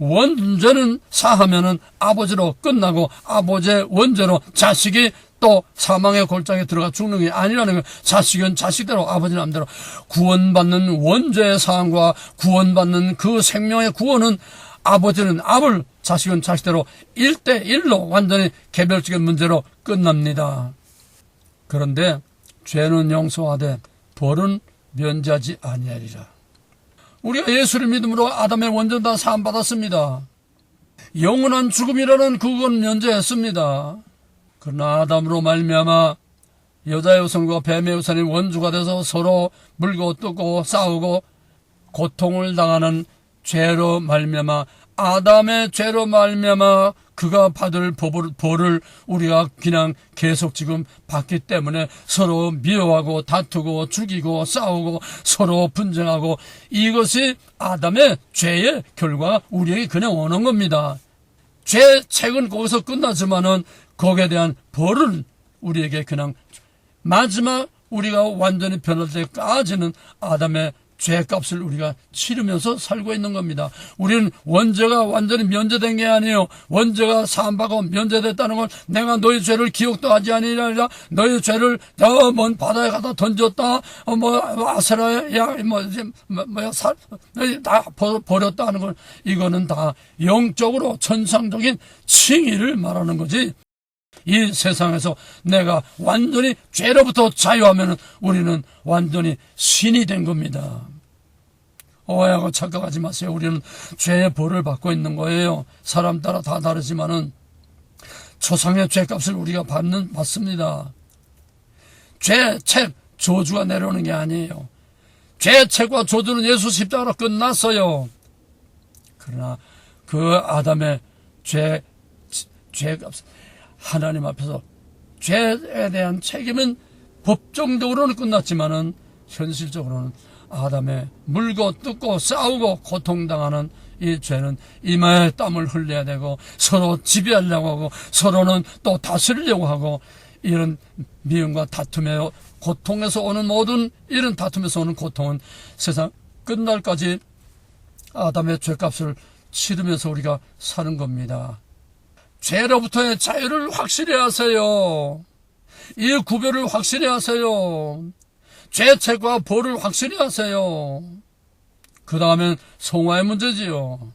원죄는 사하면은 아버지로 끝나고 아버지의 원죄로 자식이 또 사망의 골장에 들어가 죽는 게 아니라는 거예요. 자식은 자식대로 아버지는 마음대로. 구원받는 원죄의 사함과 구원받는 그 생명의 구원은 아버지는 아들, 자식은 자식대로 1대1로 완전히 개별적인 문제로 끝납니다. 그런데 죄는 용서하되 벌은 면제하지 아니하리라. 우리가 예수를 믿음으로 아담의 원죄 다 사함받았습니다. 영원한 죽음이라는 그건 면제했습니다. 그러나 아담으로 말미암아 여자의 우선과 뱀의 우선이 원주가 돼서 서로 물고 뜯고 싸우고 고통을 당하는 죄로 말미암아, 아담의 죄로 말미암아 그가 받을 벌을 우리가 그냥 계속 지금 받기 때문에 서로 미워하고 다투고 죽이고 싸우고 서로 분쟁하고, 이것이 아담의 죄의 결과 우리에게 그냥 오는 겁니다. 죄책은 거기서 끝나지만은 거기에 대한 벌은 우리에게 그냥 마지막 우리가 완전히 변할 때까지는 아담의 죄값을 우리가 치르면서 살고 있는 겁니다. 우리는 원죄가 완전히 면제된 게 아니에요. 원죄가 사함받고 면제됐다는 건 내가 너희 죄를 기억도 하지 아니라 너희 죄를 저 먼 바다에 갖다 던졌다, 아세라에 다 버렸다는 걸, 이거는 다 영적으로 천상적인 칭의를 말하는 거지. 이 세상에서 내가 완전히 죄로부터 자유하면 우리는 완전히 신이 된 겁니다. 오해하고 착각하지 마세요. 우리는 죄의 벌을 받고 있는 거예요. 사람 따라 다 다르지만은 초상의 죄값을 우리가 받습니다. 죄책, 저주가 내려오는 게 아니에요. 죄책과 저주는 예수 십자가로 끝났어요. 그러나 그 아담의 죄값, 하나님 앞에서 죄에 대한 책임은 법정적으로는 끝났지만은 현실적으로는 아담의 물고 뜯고 싸우고 고통당하는 이 죄는 이마에 땀을 흘려야 되고 서로 지배하려고 하고 서로는 또 다스리려고 하고, 이런 미움과 다툼의 고통에서 오는 모든 이런 다툼에서 오는 고통은 세상 끝날까지 아담의 죄값을 치르면서 우리가 사는 겁니다. 죄로부터의 자유를 확실히 하세요. 이 구별을 확실히 하세요. 죄책과 벌을 확실히 하세요. 그 다음엔 성화의 문제지요.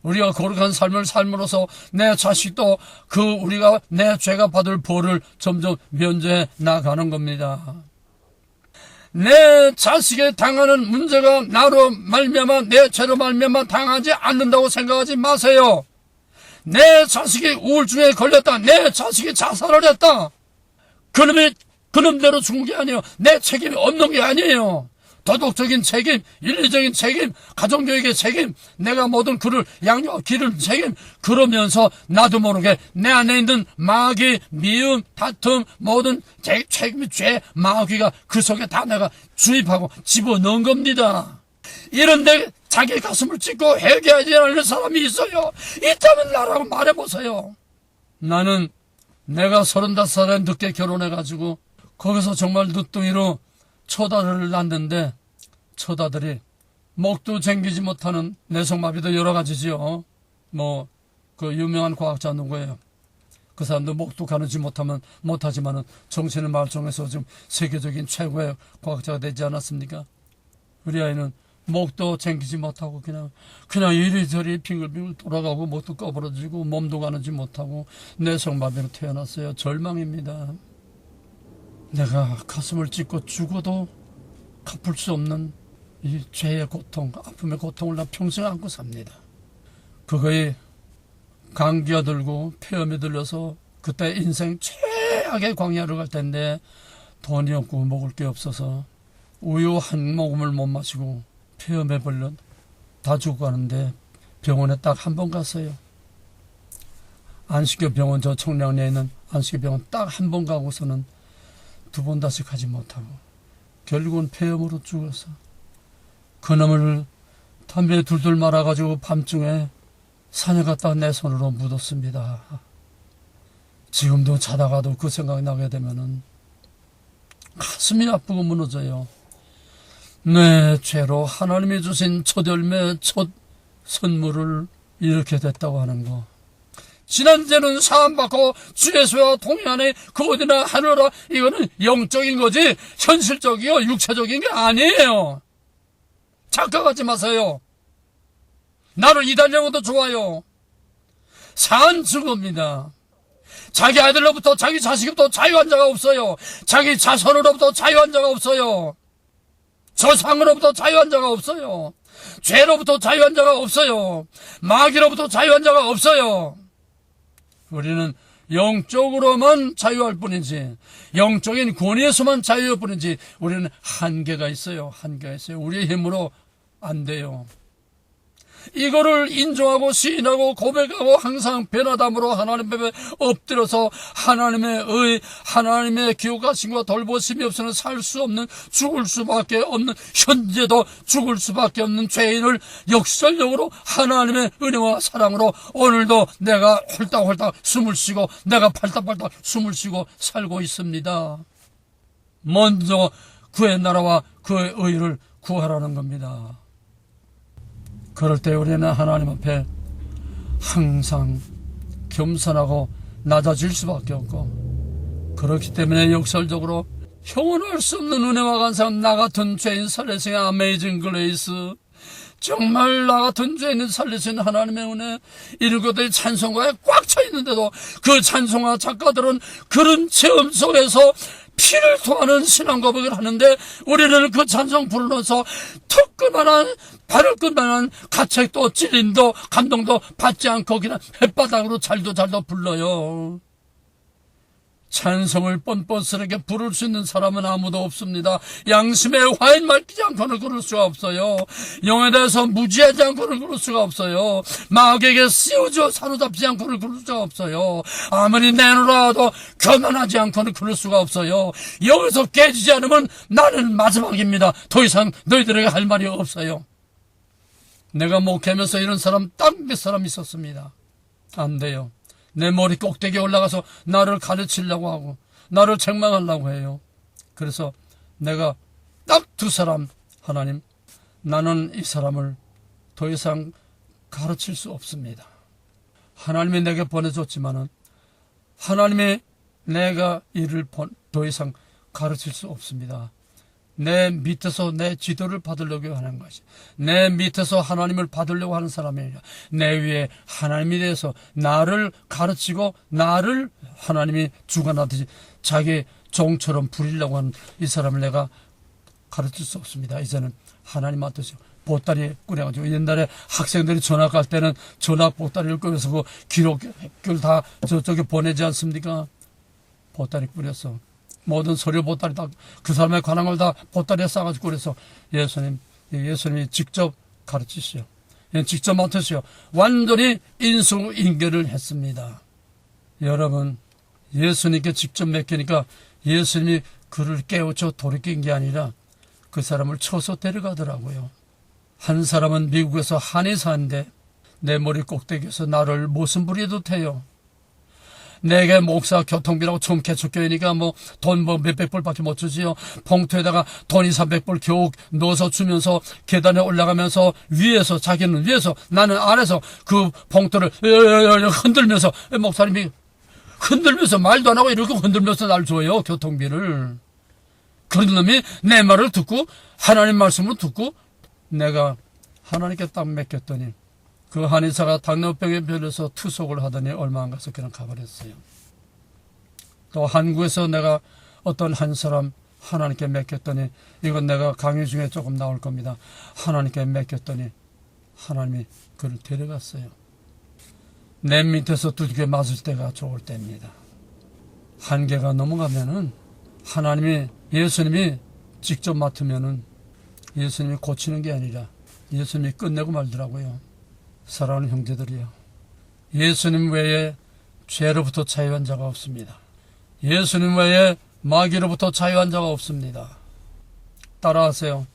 우리가 거룩한 삶을 삶으로써 내 자식도 우리가 내 죄가 받을 벌을 점점 면제해 나가는 겁니다. 내 자식이 당하는 문제가 나로 말미암아 내 죄로 말미암아 당하지 않는다고 생각하지 마세요. 내 자식이 우울증에 걸렸다. 내 자식이 자살을 했다. 그놈대로 죽은 게 아니에요. 내 책임이 없는 게 아니에요. 도덕적인 책임, 윤리적인 책임, 가정교육의 책임, 내가 모든 그를 양육하고 기르는 책임, 그러면서 나도 모르게 내 안에 있는 마귀, 미움, 다툼, 모든 책임, 죄, 마귀가 그 속에 다 내가 주입하고 집어넣은 겁니다. 이런데 자기 가슴을 찢고 회개하지 않는 사람이 있어요. 있다면 나라고 말해보세요. 나는 내가 35살에 늦게 결혼해가지고 거기서 정말 늦둥이로 처다들을 낳는데 처다들이 목도 쟁기지 못하는 내성마비도 여러 가지지요. 그 유명한 과학자 누구예요? 그 사람도 목도 가누지 못하지만은 정신을 말종해서 지금 세계적인 최고의 과학자가 되지 않았습니까? 우리 아이는 목도 쟁기지 못하고 그냥 이리저리 빙글빙글 돌아가고 목도 꺼부러지고 몸도 가누지 못하고 내성마비로 태어났어요. 절망입니다. 내가 가슴을 찢고 죽어도 갚을 수 없는 이 죄의 고통, 아픔의 고통을 나 평생 안고 삽니다. 그거에 감기가 들고 폐렴이 들려서 그때 인생 최악의 광야를 갈 텐데 돈이 없고 먹을 게 없어서 우유 한 모금을 못 마시고 폐렴에 걸려 다 죽어가는데 병원에 딱 한 번 갔어요. 안식교 병원, 저 청량리에 있는 안식교 병원 딱 한 번 가고서는 두 번 다시 가지 못하고 결국은 폐렴으로 죽어서 그놈을 담배에 둘둘 말아가지고 밤중에 산에 갔다가 내 손으로 묻었습니다. 지금도 자다가도 그 생각이 나게 되면은 가슴이 아프고 무너져요. 내 죄로 하나님이 주신 첫 열매, 첫 선물을 이렇게 됐다고 하는 거. 지난 죄는 사함받고 주 예수와 동행하니 그 어디나 하늘라. 이거는 영적인 거지 현실적이요 육체적인 게 아니에요. 착각하지 마세요. 나를 이단이라고도 좋아요. 산 증거입니다. 자기 아들로부터 자기 자식으로부터 자유한 자가 없어요. 자기 자손으로부터 자유한 자가 없어요. 저상으로부터 자유한 자가 없어요. 죄로부터 자유한 자가 없어요. 마귀로부터 자유한 자가 없어요. 우리는 영적으로만 자유할 뿐이지 영적인 권위에서만 자유할 뿐이지 우리는 한계가 있어요. 한계가 있어요. 우리의 힘으로 안 돼요. 이거를 인정하고 시인하고 고백하고 항상 변화담으로 하나님 앞에 엎드려서 하나님의 기억하심과 돌보심이 없으면 살 수 없는 죽을 수밖에 없는 현재도 죽을 수밖에 없는 죄인을 역설적으로 하나님의 은혜와 사랑으로 오늘도 내가 홀딱홀딱 숨을 쉬고 내가 팔딱팔딱 숨을 쉬고 살고 있습니다. 먼저 그의 나라와 그의 의를 구하라는 겁니다. 그럴 때 우리는 하나님 앞에 항상 겸손하고 낮아질 수밖에 없고 그렇기 때문에 역설적으로 형언할 수 없는 은혜와 감사함 나 같은 죄인 살리신 아메이징 그레이스 정말 나 같은 죄인을 살리신 하나님의 은혜 이런 것들이 찬송가에 꽉 차 있는데도 그 찬송가 작가들은 그런 체험 속에서 피를 토하는 신앙 고백을 하는데 우리는 그 찬송 부르면서 턱끝만한 발을 끝만한 가책도 찔림도 감동도 받지 않고 그냥 햇바닥으로 잘도 불러요. 찬송을 뻔뻔스럽게 부를 수 있는 사람은 아무도 없습니다. 양심에 화인 맡기지 않고는 그럴 수가 없어요. 영에 대해서 무지하지 않고는 그럴 수가 없어요. 마귀에게 씌워져 사로잡지 않고는 그럴 수가 없어요. 아무리 내놓으라도 교만하지 않고는 그럴 수가 없어요. 여기서 깨지지 않으면 나는 마지막입니다. 더 이상 너희들에게 할 말이 없어요. 내가 목회하면서 이런 사람 딱 몇 사람 있었습니다. 안 돼요. 내 머리 꼭대기에 올라가서 나를 가르치려고 하고 나를 책망하려고 해요. 그래서 내가 딱 두 사람 하나님 나는 이 사람을 더 이상 가르칠 수 없습니다. 하나님이 내게 보내줬지만은 하나님이 내가 이를 더 이상 가르칠 수 없습니다. 내 밑에서 내 지도를 받으려고 하는 것이 내 밑에서 하나님을 받으려고 하는 사람이 아니라 내 위에 하나님에 대해서 나를 가르치고 나를 하나님이 주관하듯이 자기 종처럼 부리려고 하는 이 사람을 내가 가르칠 수 없습니다. 이제는 하나님만 뜻이요. 보따리 꾸려가지고 옛날에 학생들이 전학 갈 때는 전학 보따리를 꾸려서 그 기록을 다 저쪽에 보내지 않습니까? 보따리 꾸려서 모든 서류 보따리 다 그 사람에 관한 걸 다 보따리에 싸가지고 그래서 예수님이 직접 가르치시오. 직접 맡으시오. 완전히 인수인계를 했습니다. 여러분, 예수님께 직접 맡기니까 예수님이 그를 깨우쳐 돌이킨 게 아니라 그 사람을 쳐서 데려가더라고요. 한 사람은 미국에서 한의사인데 내 머리 꼭대기에서 나를 무슨 부리도 돼요. 내게 목사 교통비라고 좀 개척교회니까 돈 몇백 불밖에 못 주지요. 봉투에다가 돈 200~300불 겨우 넣어서 주면서 계단에 올라가면서 위에서, 자기는 위에서 나는 아래서 그 봉투를 흔들면서, 목사님이 흔들면서 말도 안 하고 이렇게 흔들면서 날 줘요, 교통비를. 그런 놈이 내 말을 듣고 하나님 말씀을 듣고 내가 하나님께 딱 맡겼더니 그 한의사가 당뇨병에 걸려서 투석을 하더니 얼마 안 가서 그냥 가버렸어요. 또 한국에서 내가 어떤 한 사람 하나님께 맡겼더니, 이건 내가 강의 중에 조금 나올 겁니다. 하나님께 맡겼더니 하나님이 그를 데려갔어요. 내 밑에서 두들겨 맞을 때가 좋을 때입니다. 한계가 넘어가면은 하나님이, 예수님이 직접 맡으면은 예수님이 고치는 게 아니라 예수님이 끝내고 말더라고요. 사랑하는 형제들이요, 예수님 외에 죄로부터 자유한 자가 없습니다. 예수님 외에 마귀로부터 자유한 자가 없습니다. 따라하세요.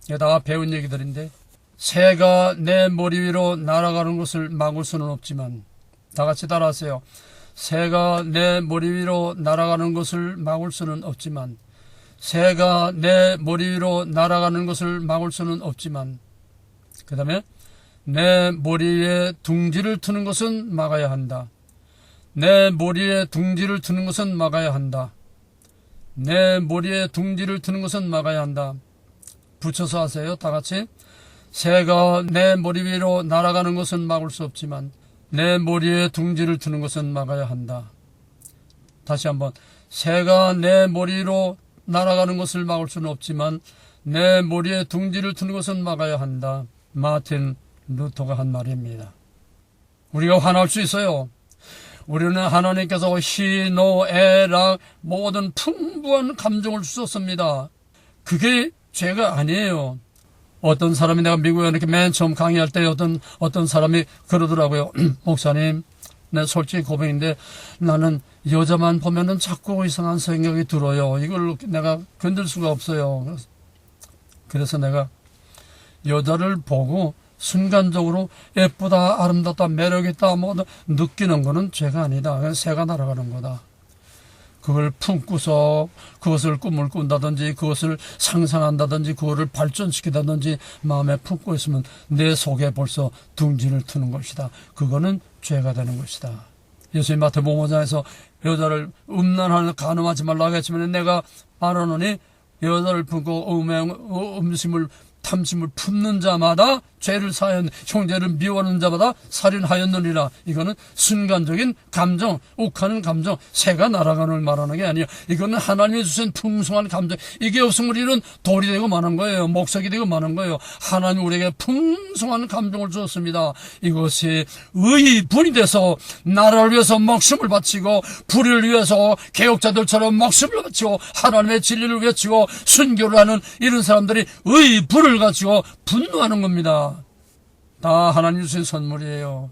이게 다 배운 얘기들인데, 새가 내 머리 위로 날아가는 것을 막을 수는 없지만, 다 같이 따라하세요. 새가 내 머리 위로 날아가는 것을 막을 수는 없지만, 새가 내 머리 위로 날아가는 것을 막을 수는 없지만, 그 다음에 내 머리에 둥지를 트는 것은 막아야 한다. 내 머리에 둥지를 트는 것은 막아야 한다. 내 머리에 둥지를 트는 것은 막아야 한다. 붙여서 하세요. 다 같이. 새가 내 머리 위로 날아가는 것은 막을 수 없지만 내 머리에 둥지를 트는 것은 막아야 한다. 다시 한번. 새가 내 머리로 날아가는 것을 막을 수는 없지만 내 머리에 둥지를 트는 것은 막아야 한다. 마틴 루터가 한 말입니다. 우리가 화날 수 있어요. 우리는 하나님께서 희노애락 모든 풍부한 감정을 주셨습니다. 그게 죄가 아니에요. 어떤 사람이, 내가 미국에 이렇게 맨 처음 강의할 때 어떤 사람이 그러더라고요. 목사님, 내 솔직히 고백인데 나는 여자만 보면은 자꾸 이상한 생각이 들어요. 이걸 내가 건들 수가 없어요. 그래서 내가 여자를 보고 순간적으로 예쁘다, 아름답다, 매력있다 느끼는 거는 죄가 아니다. 그냥 새가 날아가는 거다. 그걸 품고서 그것을 꿈을 꾼다든지 그것을 상상한다든지 그거를 발전시키다든지 마음에 품고 있으면 내 속에 벌써 둥지를 트는 것이다. 그거는 죄가 되는 것이다. 예수님 마태복음 5장에서 여자를 음란하는 간음하지 말라고 했지만 내가 말하노니 여자를 품고 음심을 탐심을 품는 자마다 죄를 사하였, 형제를 미워하는 자마다 살인하였느니라. 이거는 순간적인 감정, 욱하는 감정, 새가 날아가는 걸 말하는 게 아니에요. 이거는 하나님이 주신 풍성한 감정. 이게 없으면 우리는 돌이 되고 마는 거예요. 목석이 되고 마는 거예요. 하나님 우리에게 풍성한 감정을 주었습니다. 이것이 의분이 돼서 나라를 위해서 목숨을 바치고 불의를 위해서 개혁자들처럼 목숨을 바치고 하나님의 진리를 외치고 순교를 하는 이런 사람들이 의불을 가지고 분노하는 겁니다. 다 하나님 주신 선물이에요.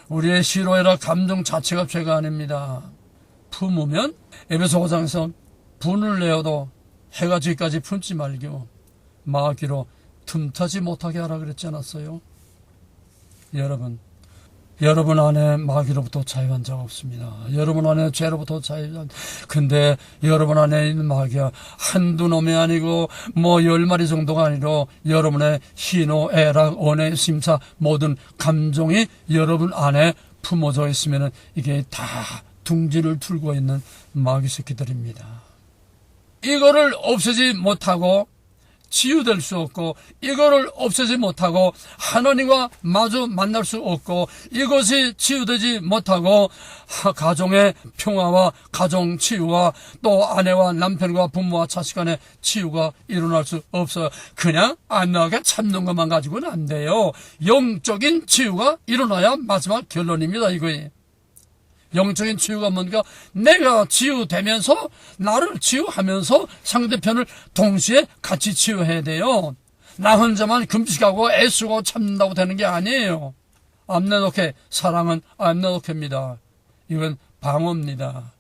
우리의 희노애락 감정 자체가 죄가 아닙니다. 품으면 에베소 5장에서 분을 내어도 해가 지기까지 품지 말고 마귀로 틈타지 못하게 하라 그랬지 않았어요? 여러분 안에 마귀로부터 자유한 자가 없습니다. 여러분 안에 죄로부터 자유한. 근데 여러분 안에 있는 마귀가 한두 놈이 아니고 10마리 정도가 아니라 여러분의 희노, 애락, 원해, 심사 모든 감정이 여러분 안에 품어져 있으면 이게 다 둥지를 틀고 있는 마귀 새끼들입니다. 이거를 없애지 못하고 치유될 수 없고 이거를 없애지 못하고 하나님과 마주 만날 수 없고 이것이 치유되지 못하고 가정의 평화와 가정 치유와 또 아내와 남편과 부모와 자식 간의 치유가 일어날 수 없어요. 그냥 안 나게 참는 것만 가지고는 안 돼요. 영적인 치유가 일어나야 마지막 결론입니다. 이거예요. 영적인 치유가 뭔가 내가 치유되면서 나를 치유하면서 상대편을 동시에 같이 치유해야 돼요. 나 혼자만 금식하고 애쓰고 참는다고 되는 게 아니에요. 암내독해, 사랑은 암내독해입니다. 이건 방어입니다.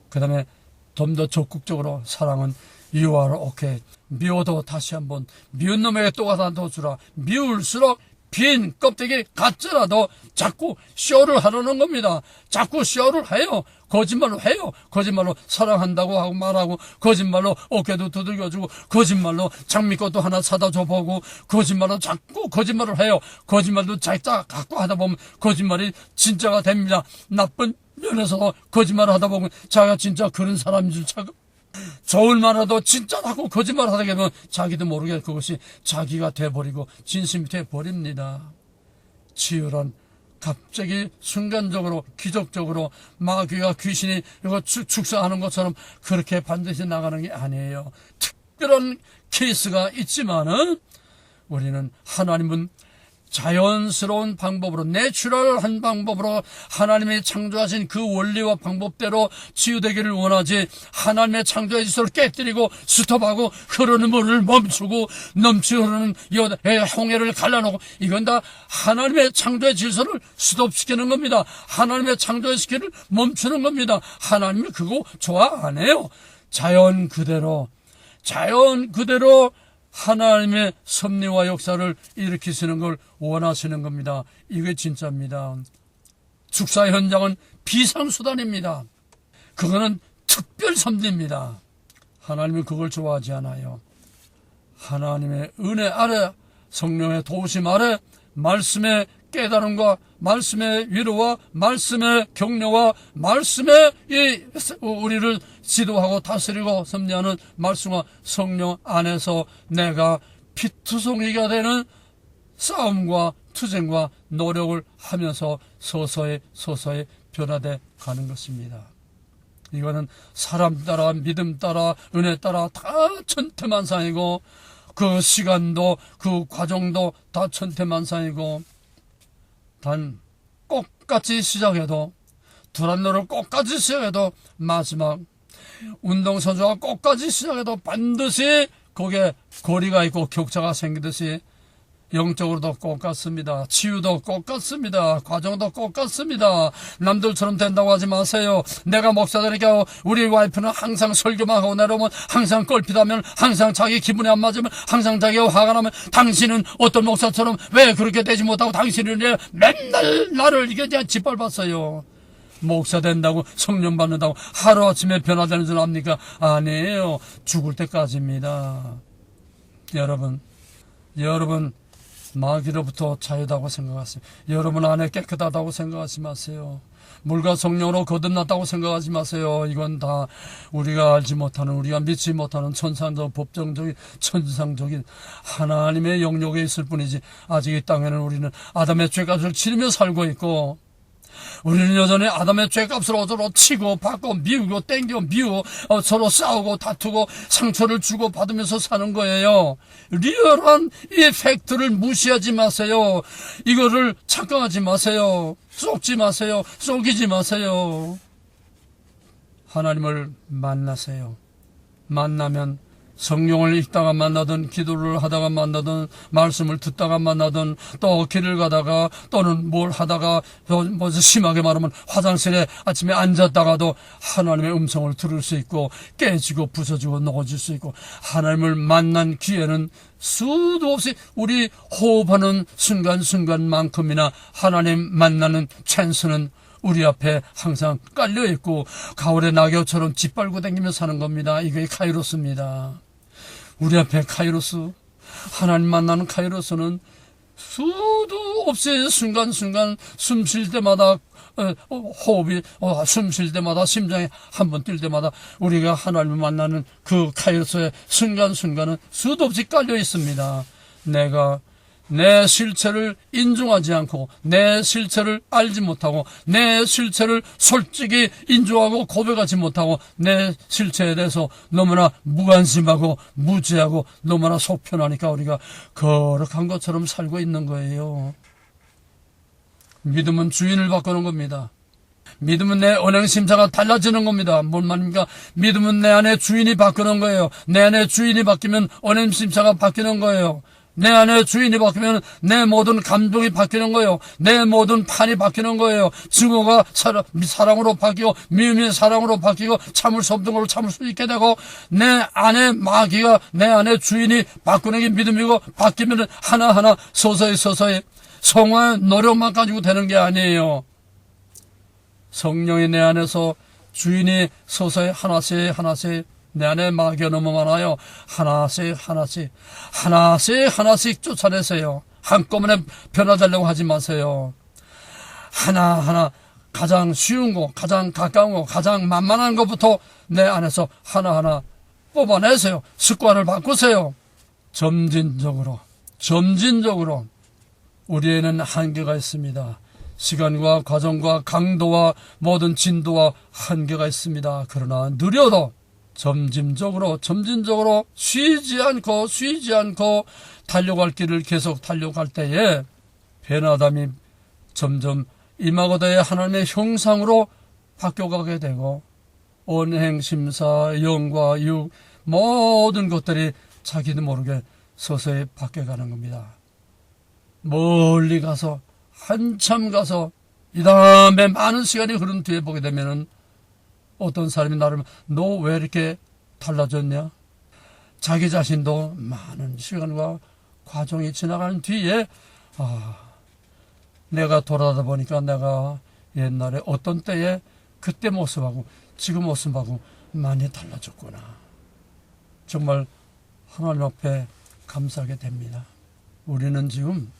그 다음에 좀 더 적극적으로 사랑은 You are okay. 미워도 다시 한번 미운 놈에게 또 하나 더 주라. 미울수록 빈 껍데기 가짜라도 자꾸 쇼를 하려는 겁니다. 자꾸 쇼를 해요. 거짓말로 해요. 거짓말로 사랑한다고 하고 말하고 거짓말로 어깨도 두들겨주고 거짓말로 장미꽃도 하나 사다 줘보고 거짓말로 자꾸 거짓말을 해요. 거짓말도 자기가 갖고 하다 보면 거짓말이 진짜가 됩니다. 나쁜 면에서 거짓말을 하다 보면 자기가 진짜 그런 사람인 줄 착각. 좋을 만하도 진짜라고 거짓말 하다 보면 자기도 모르게 그것이 자기가 돼버리고 진심이 돼버립니다. 치유란 갑자기 순간적으로 기적적으로 마귀가 귀신이 이거 축사하는 것처럼 그렇게 반드시 나가는 게 아니에요. 특별한 케이스가 있지만은 우리는 하나님은 자연스러운 방법으로 내추럴한 방법으로 하나님이 창조하신 그 원리와 방법대로 치유되기를 원하지 하나님의 창조의 질서를 깨뜨리고 스톱하고 흐르는 물을 멈추고 넘치 흐르는 홍해를 갈라놓고 이건 다 하나님의 창조의 질서를 스톱시키는 겁니다. 하나님의 창조의 시기를 멈추는 겁니다. 하나님이 그거 좋아 안 해요. 자연 그대로 하나님의 섭리와 역사를 일으키시는 걸 원하시는 겁니다. 이게 진짜입니다. 축사 현장은 비상수단입니다. 그거는 특별 섭리입니다. 하나님은 그걸 좋아하지 않아요. 하나님의 은혜 아래, 성령의 도우심 아래, 말씀의 깨달음과 말씀의 위로와 말씀의 격려와 말씀의 우리를 지도하고 다스리고 섭리하는 말씀과 성령 안에서 내가 피투성이가 되는 싸움과 투쟁과 노력을 하면서 서서히 변화돼 가는 것입니다. 이거는 사람 따라 믿음 따라 은혜 따라 다 천태만상이고 그 시간도 그 과정도 다 천태만상이고 단 똑같이 시작해도 두란노를 똑같이 시작해도 마지막 운동선수가 똑같이 시작해도 반드시 거기에 거리가 있고 격차가 생기듯이 영적으로도 똑같습니다. 치유도 똑같습니다. 과정도 똑같습니다. 남들처럼 된다고 하지 마세요. 내가 목사되니까 우리 와이프는 항상 설교만 하고 내려오면 항상 껄핏하면 항상 자기 기분이 안 맞으면 항상 자기가 화가 나면 당신은 어떤 목사처럼 왜 그렇게 되지 못하고 당신은 왜 맨날 나를 이게 짓밟았어요. 목사 된다고 성령 받는다고 하루아침에 변화되는 줄 압니까? 아니에요. 죽을 때까지입니다. 여러분 마귀로부터 자유다고 생각하세요. 여러분 안에 깨끗하다고 생각하지 마세요. 물과 성령으로 거듭났다고 생각하지 마세요. 이건 다 우리가 알지 못하는, 우리가 믿지 못하는 천상적, 법정적인, 천상적인 하나님의 영역에 있을 뿐이지 아직 이 땅에는 우리는 아담의 죄값을 치르며 살고 있고 우리는 여전히 아담의 죄값을 서로 치고 받고 미우고 땡기고 미우고 서로 싸우고 다투고 상처를 주고 받으면서 사는 거예요. 리얼한 이 팩트를 무시하지 마세요. 이거를 착각하지 마세요. 속지 마세요. 속이지 마세요. 하나님을 만나세요. 만나면 성령을 읽다가 만나든 기도를 하다가 만나든 말씀을 듣다가 만나든 또 길을 가다가 또는 뭘 하다가 뭐 심하게 말하면 화장실에 아침에 앉았다가도 하나님의 음성을 들을 수 있고 깨지고 부서지고 넘어질 수 있고 하나님을 만난 기회는 수도 없이 우리 호흡하는 순간순간만큼이나 하나님 만나는 찬스는 우리 앞에 항상 깔려있고 가을의 낙엽처럼 짓밟고 다니며 사는 겁니다. 이게 카이로스입니다. 우리 앞에 카이로스, 하나님 만나는 카이로스는 수도 없이 순간순간 숨 쉴 때마다 호흡이 숨 쉴 때마다 심장이 한 번 뛸 때마다 우리가 하나님을 만나는 그 카이로스의 순간순간은 수도 없이 깔려 있습니다. 내가 내 실체를 인정하지 않고 내 실체를 알지 못하고 내 실체를 솔직히 인정하고 고백하지 못하고 내 실체에 대해서 너무나 무관심하고 무지하고 너무나 속편하니까 우리가 거룩한 것처럼 살고 있는 거예요. 믿음은 주인을 바꾸는 겁니다. 믿음은 내 언행심사가 달라지는 겁니다. 뭔 말입니까? 믿음은 내 안에 주인이 바꾸는 거예요. 내 안에 주인이 바뀌면 언행심사가 바뀌는 거예요. 내 안에 주인이 바뀌면 내 모든 감동이 바뀌는 거예요. 내 모든 판이 바뀌는 거예요. 증오가 사랑으로 바뀌고 미움이 사랑으로 바뀌고 참을 수 없는 걸로 참을 수 있게 되고 내 안에 마귀가 내 안에 주인이 바꾸는 게 믿음이고 바뀌면 하나하나 서서히 성화의 노력만 가지고 되는 게 아니에요. 성령이 내 안에서 주인이 서서히 하나씩 내 안에 마귀가 너무 많아요. 하나씩 쫓아내세요. 한꺼번에 변화되려고 하지 마세요. 하나하나 가장 쉬운 거, 가장 가까운 거, 가장 만만한 것부터 내 안에서 하나하나 뽑아내세요. 습관을 바꾸세요. 점진적으로 우리에는 한계가 있습니다. 시간과 과정과 강도와 모든 진도와 한계가 있습니다. 그러나 느려도 점진적으로 쉬지 않고 달려갈 길을 계속 달려갈 때에 변화됨이 점점 임하고도의 하나님의 형상으로 바뀌어가게 되고 언행심사, 영과 육 모든 것들이 자기도 모르게 서서히 바뀌어가는 겁니다. 멀리 가서 한참 가서 이 다음에 많은 시간이 흐른 뒤에 보게 되면은 어떤 사람이 나를 너 왜 이렇게 달라졌냐? 자기 자신도 많은 시간과 과정이 지나가는 뒤에 내가 돌아다 보니까 내가 옛날에 어떤 때에 그때 모습하고 지금 모습하고 많이 달라졌구나. 정말 하나님 앞에 감사하게 됩니다. 우리는 지금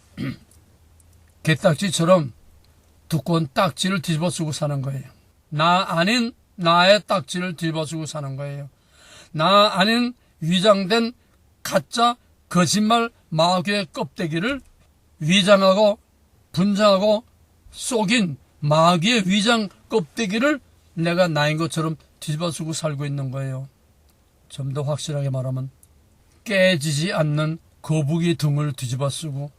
개딱지처럼 두꺼운 딱지를 뒤집어 쓰고 사는 거예요. 나 아닌 나의 딱지를 뒤집어쓰고 사는 거예요. 나 아닌 위장된 가짜 거짓말 마귀의 껍데기를 위장하고 분장하고 속인 마귀의 위장 껍데기를 내가 나인 것처럼 뒤집어쓰고 살고 있는 거예요. 좀 더 확실하게 말하면 깨지지 않는 거북이 등을 뒤집어쓰고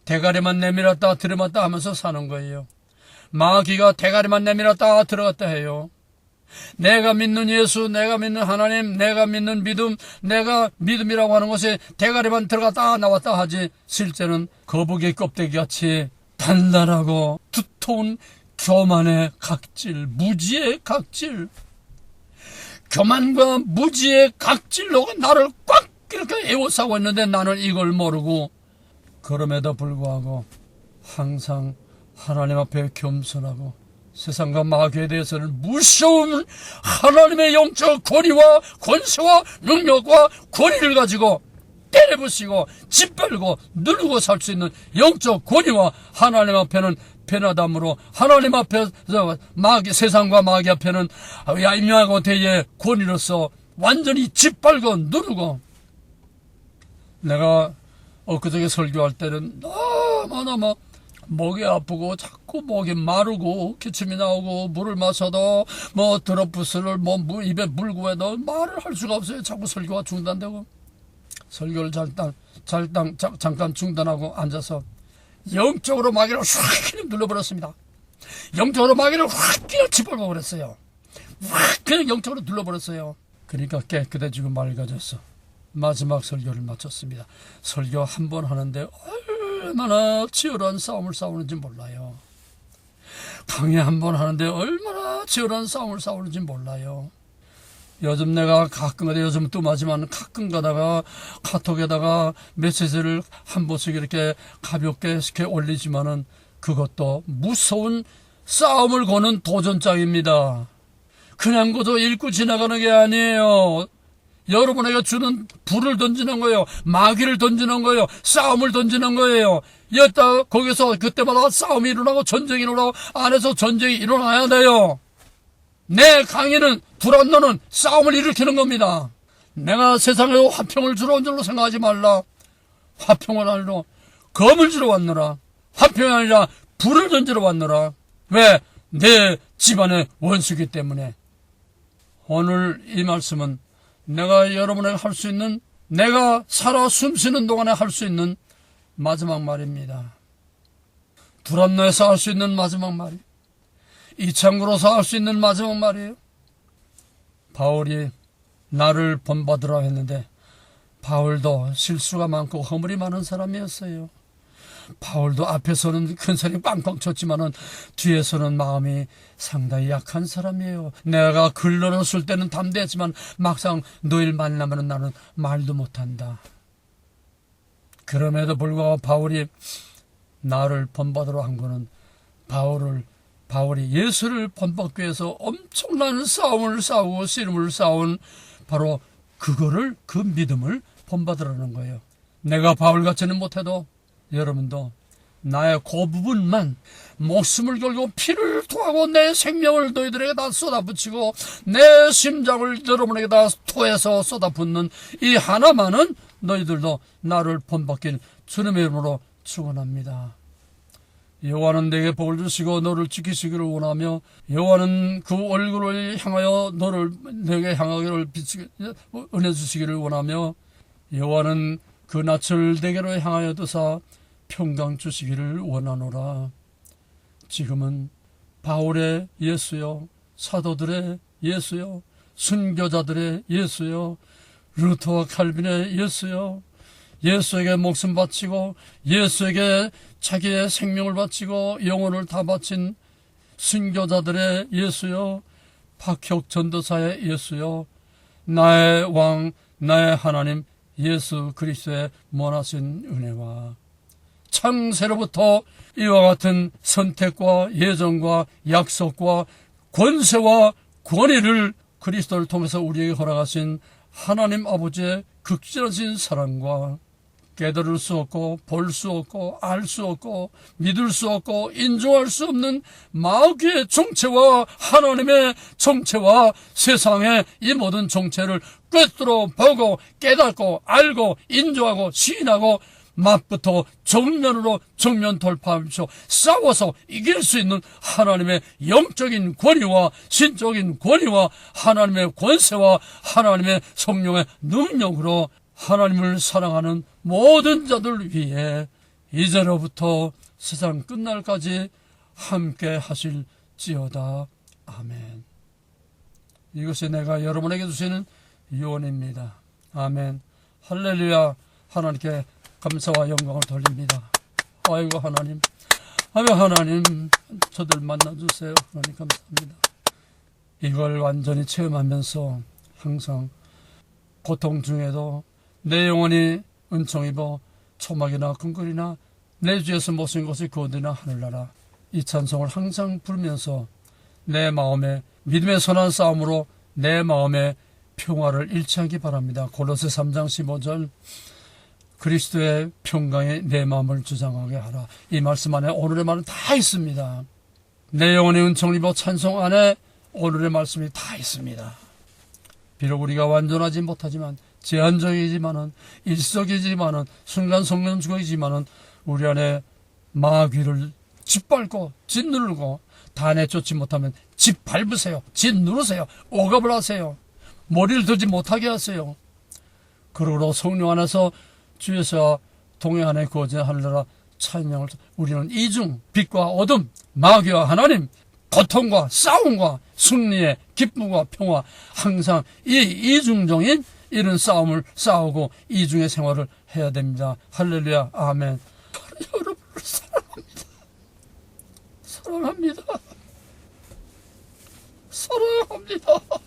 대가리만 내밀었다 들이맞다 하면서 사는 거예요. 마귀가 대가리만 내밀었다 들어갔다 해요. 내가 믿는 예수, 내가 믿는 하나님, 내가 믿는 믿음, 내가 믿음이라고 하는 것에 대가리만 들어갔다 나왔다 하지 실제는 거북이 껍데기같이 단단하고 두터운 교만의 각질, 무지의 각질, 교만과 무지의 각질로 나를 꽉 이렇게 에워싸고 있는데 나는 이걸 모르고 그럼에도 불구하고 항상 하나님 앞에 겸손하고 세상과 마귀에 대해서는 무서운 하나님의 영적 권위와 권세와 능력과 권위를 가지고 때려부시고 짓밟고 누르고 살 수 있는 영적 권위와 하나님 앞에는 변화담으로 하나님 앞에서 세상과 마귀 앞에는 얄미하고 대의 권위로서 완전히 짓밟고 누르고 내가 엊그저께 설교할 때는 너무너무 목이 아프고 자꾸 목이 마르고 기침이 나오고 물을 마셔도 드롭부스를 입에 물고 해도 말을 할 수가 없어요. 자꾸 설교가 중단되고 설교를 잠깐 중단하고 앉아서 영적으로 마귀를 확 눌러버렸습니다. 영적으로 마귀를 확 그냥 짓밟아버렸어요. 확 그냥 영적으로 눌러버렸어요. 그러니까 깨끗해지고 맑아졌어. 마지막 설교를 마쳤습니다. 설교 한 번 하는데 얼마나 치열한 싸움을 싸우는지 몰라요. 강의 한 번 하는데 얼마나 치열한 싸움을 싸우는지 몰라요. 요즘 내가 요즘 뜸하지만 가끔 가다가 카톡에다가 메시지를 한 번씩 이렇게 가볍게 이렇게 올리지만은 그것도 무서운 싸움을 거는 도전장입니다. 그냥 그저 읽고 지나가는 게 아니에요. 여러분에게 주는 불을 던지는 거예요. 마귀를 던지는 거예요. 싸움을 던지는 거예요. 여기다 거기서 그때마다 싸움이 일어나고 전쟁이 일어나고 안에서 전쟁이 일어나야 돼요. 내 강의는 불안노는 싸움을 일으키는 겁니다. 내가 세상에 화평을 주러 온 줄로 생각하지 말라. 화평을 아니라 검을 주러 왔노라. 화평이 아니라 불을 던지러 왔노라. 왜? 내 집안의 원수기 때문에. 오늘 이 말씀은 내가 여러분에게 할 수 있는, 내가 살아 숨쉬는 동안에 할 수 있는 마지막 말입니다. 두란노에서 할 수 있는 마지막 말이, 이창구로서 할 수 있는 마지막 말이에요. 바울이 나를 본받으라 했는데 바울도 실수가 많고 허물이 많은 사람이었어요. 바울도 앞에서는 큰 소리 빵빵 쳤지만은 뒤에서는 마음이 상당히 약한 사람이에요. 내가 글로는 쓸 때는 담대했지만 막상 너희를 만나면 나는 말도 못한다. 그럼에도 불구하고 바울이 나를 본받으러 한 거는 바울이 예수를 본받기 위해서 엄청난 싸움을 싸우고 씨름을 싸운 바로 그거를, 그 믿음을 본받으라는 거예요. 내가 바울같이는 못해도 여러분도 나의 그 부분만 목숨을 걸고 피를 토하고 내 생명을 너희들에게 다 쏟아붙이고 내 심장을 여러분에게 다 토해서 쏟아붓는 이 하나만은 너희들도 나를 본받길 주님의 이름으로 축원합니다. 여호와는 내게 복을 주시고 너를 지키시기를 원하며 여호와는 그 얼굴을 향하여 너를 내게 향하기를 은혜 주시기를 원하며 여호와는 그 낯을 내게로 향하여 드사 평강 주시기를 원하노라. 지금은 바울의 예수여, 사도들의 예수여, 순교자들의 예수여, 루터와 칼빈의 예수여, 예수에게 목숨 바치고 예수에게 자기의 생명을 바치고 영혼을 다 바친 순교자들의 예수여, 박혁 전도사의 예수여, 나의 왕, 나의 하나님 예수 그리스도의 원하신 은혜와 창세로부터 이와 같은 선택과 예정과 약속과 권세와 권위를 그리스도를 통해서 우리에게 허락하신 하나님 아버지의 극진하신 사랑과 깨달을 수 없고 볼 수 없고 알 수 없고 믿을 수 없고 인정할 수 없는 마귀의 정체와 하나님의 정체와 세상의 이 모든 정체를 꿰뚫어 보고 깨닫고 알고 인정하고 시인하고 맛부터 정면으로 정면 돌파하면서 싸워서 이길 수 있는 하나님의 영적인 권위와 신적인 권위와 하나님의 권세와 하나님의 성령의 능력으로 하나님을 사랑하는 모든 자들 위해 이제로부터 세상 끝날까지 함께 하실지어다. 아멘. 이것이 내가 여러분에게 주시는 유언입니다. 아멘. 할렐루야. 하나님께 감사와 영광을 돌립니다. 아이고 하나님, 하나님 저들 만나주세요. 하나님 감사합니다. 이걸 완전히 체험하면서 항상 고통 중에도 내 영혼이 은총 입어 초막이나 근거리나 내 주에서 모신 것이 구원되나 하늘나라, 이 찬송을 항상 부르면서 내 마음에 믿음의 선한 싸움으로 내 마음에 평화를 잃지 않기 바랍니다. 골로새 3장 15절 그리스도의 평강에 내 마음을 주장하게 하라. 이 말씀 안에 오늘의 말은 다 있습니다. 내 영혼의 은총을 입어 찬송 안에 오늘의 말씀이 다 있습니다. 비록 우리가 완전하지 못하지만 제한적이지만은 일시적이지만은 순간성령주의지만은 우리 안에 마귀를 짓밟고 짓누르고 다 내쫓지 못하면 짓밟으세요. 짓누르세요. 억압을 하세요. 머리를 들지 못하게 하세요. 그러므로 성령 안에서 주에서 동행하는 구원자 하늘나라 찬양을, 우리는 이중 빛과 어둠, 마귀와 하나님, 고통과 싸움과 승리의 기쁨과 평화, 항상 이 이중적인 이런 싸움을 싸우고 이중의 생활을 해야 됩니다. 할렐루야. 아멘. 여러분을 사랑합니다. 사랑합니다. 사랑합니다.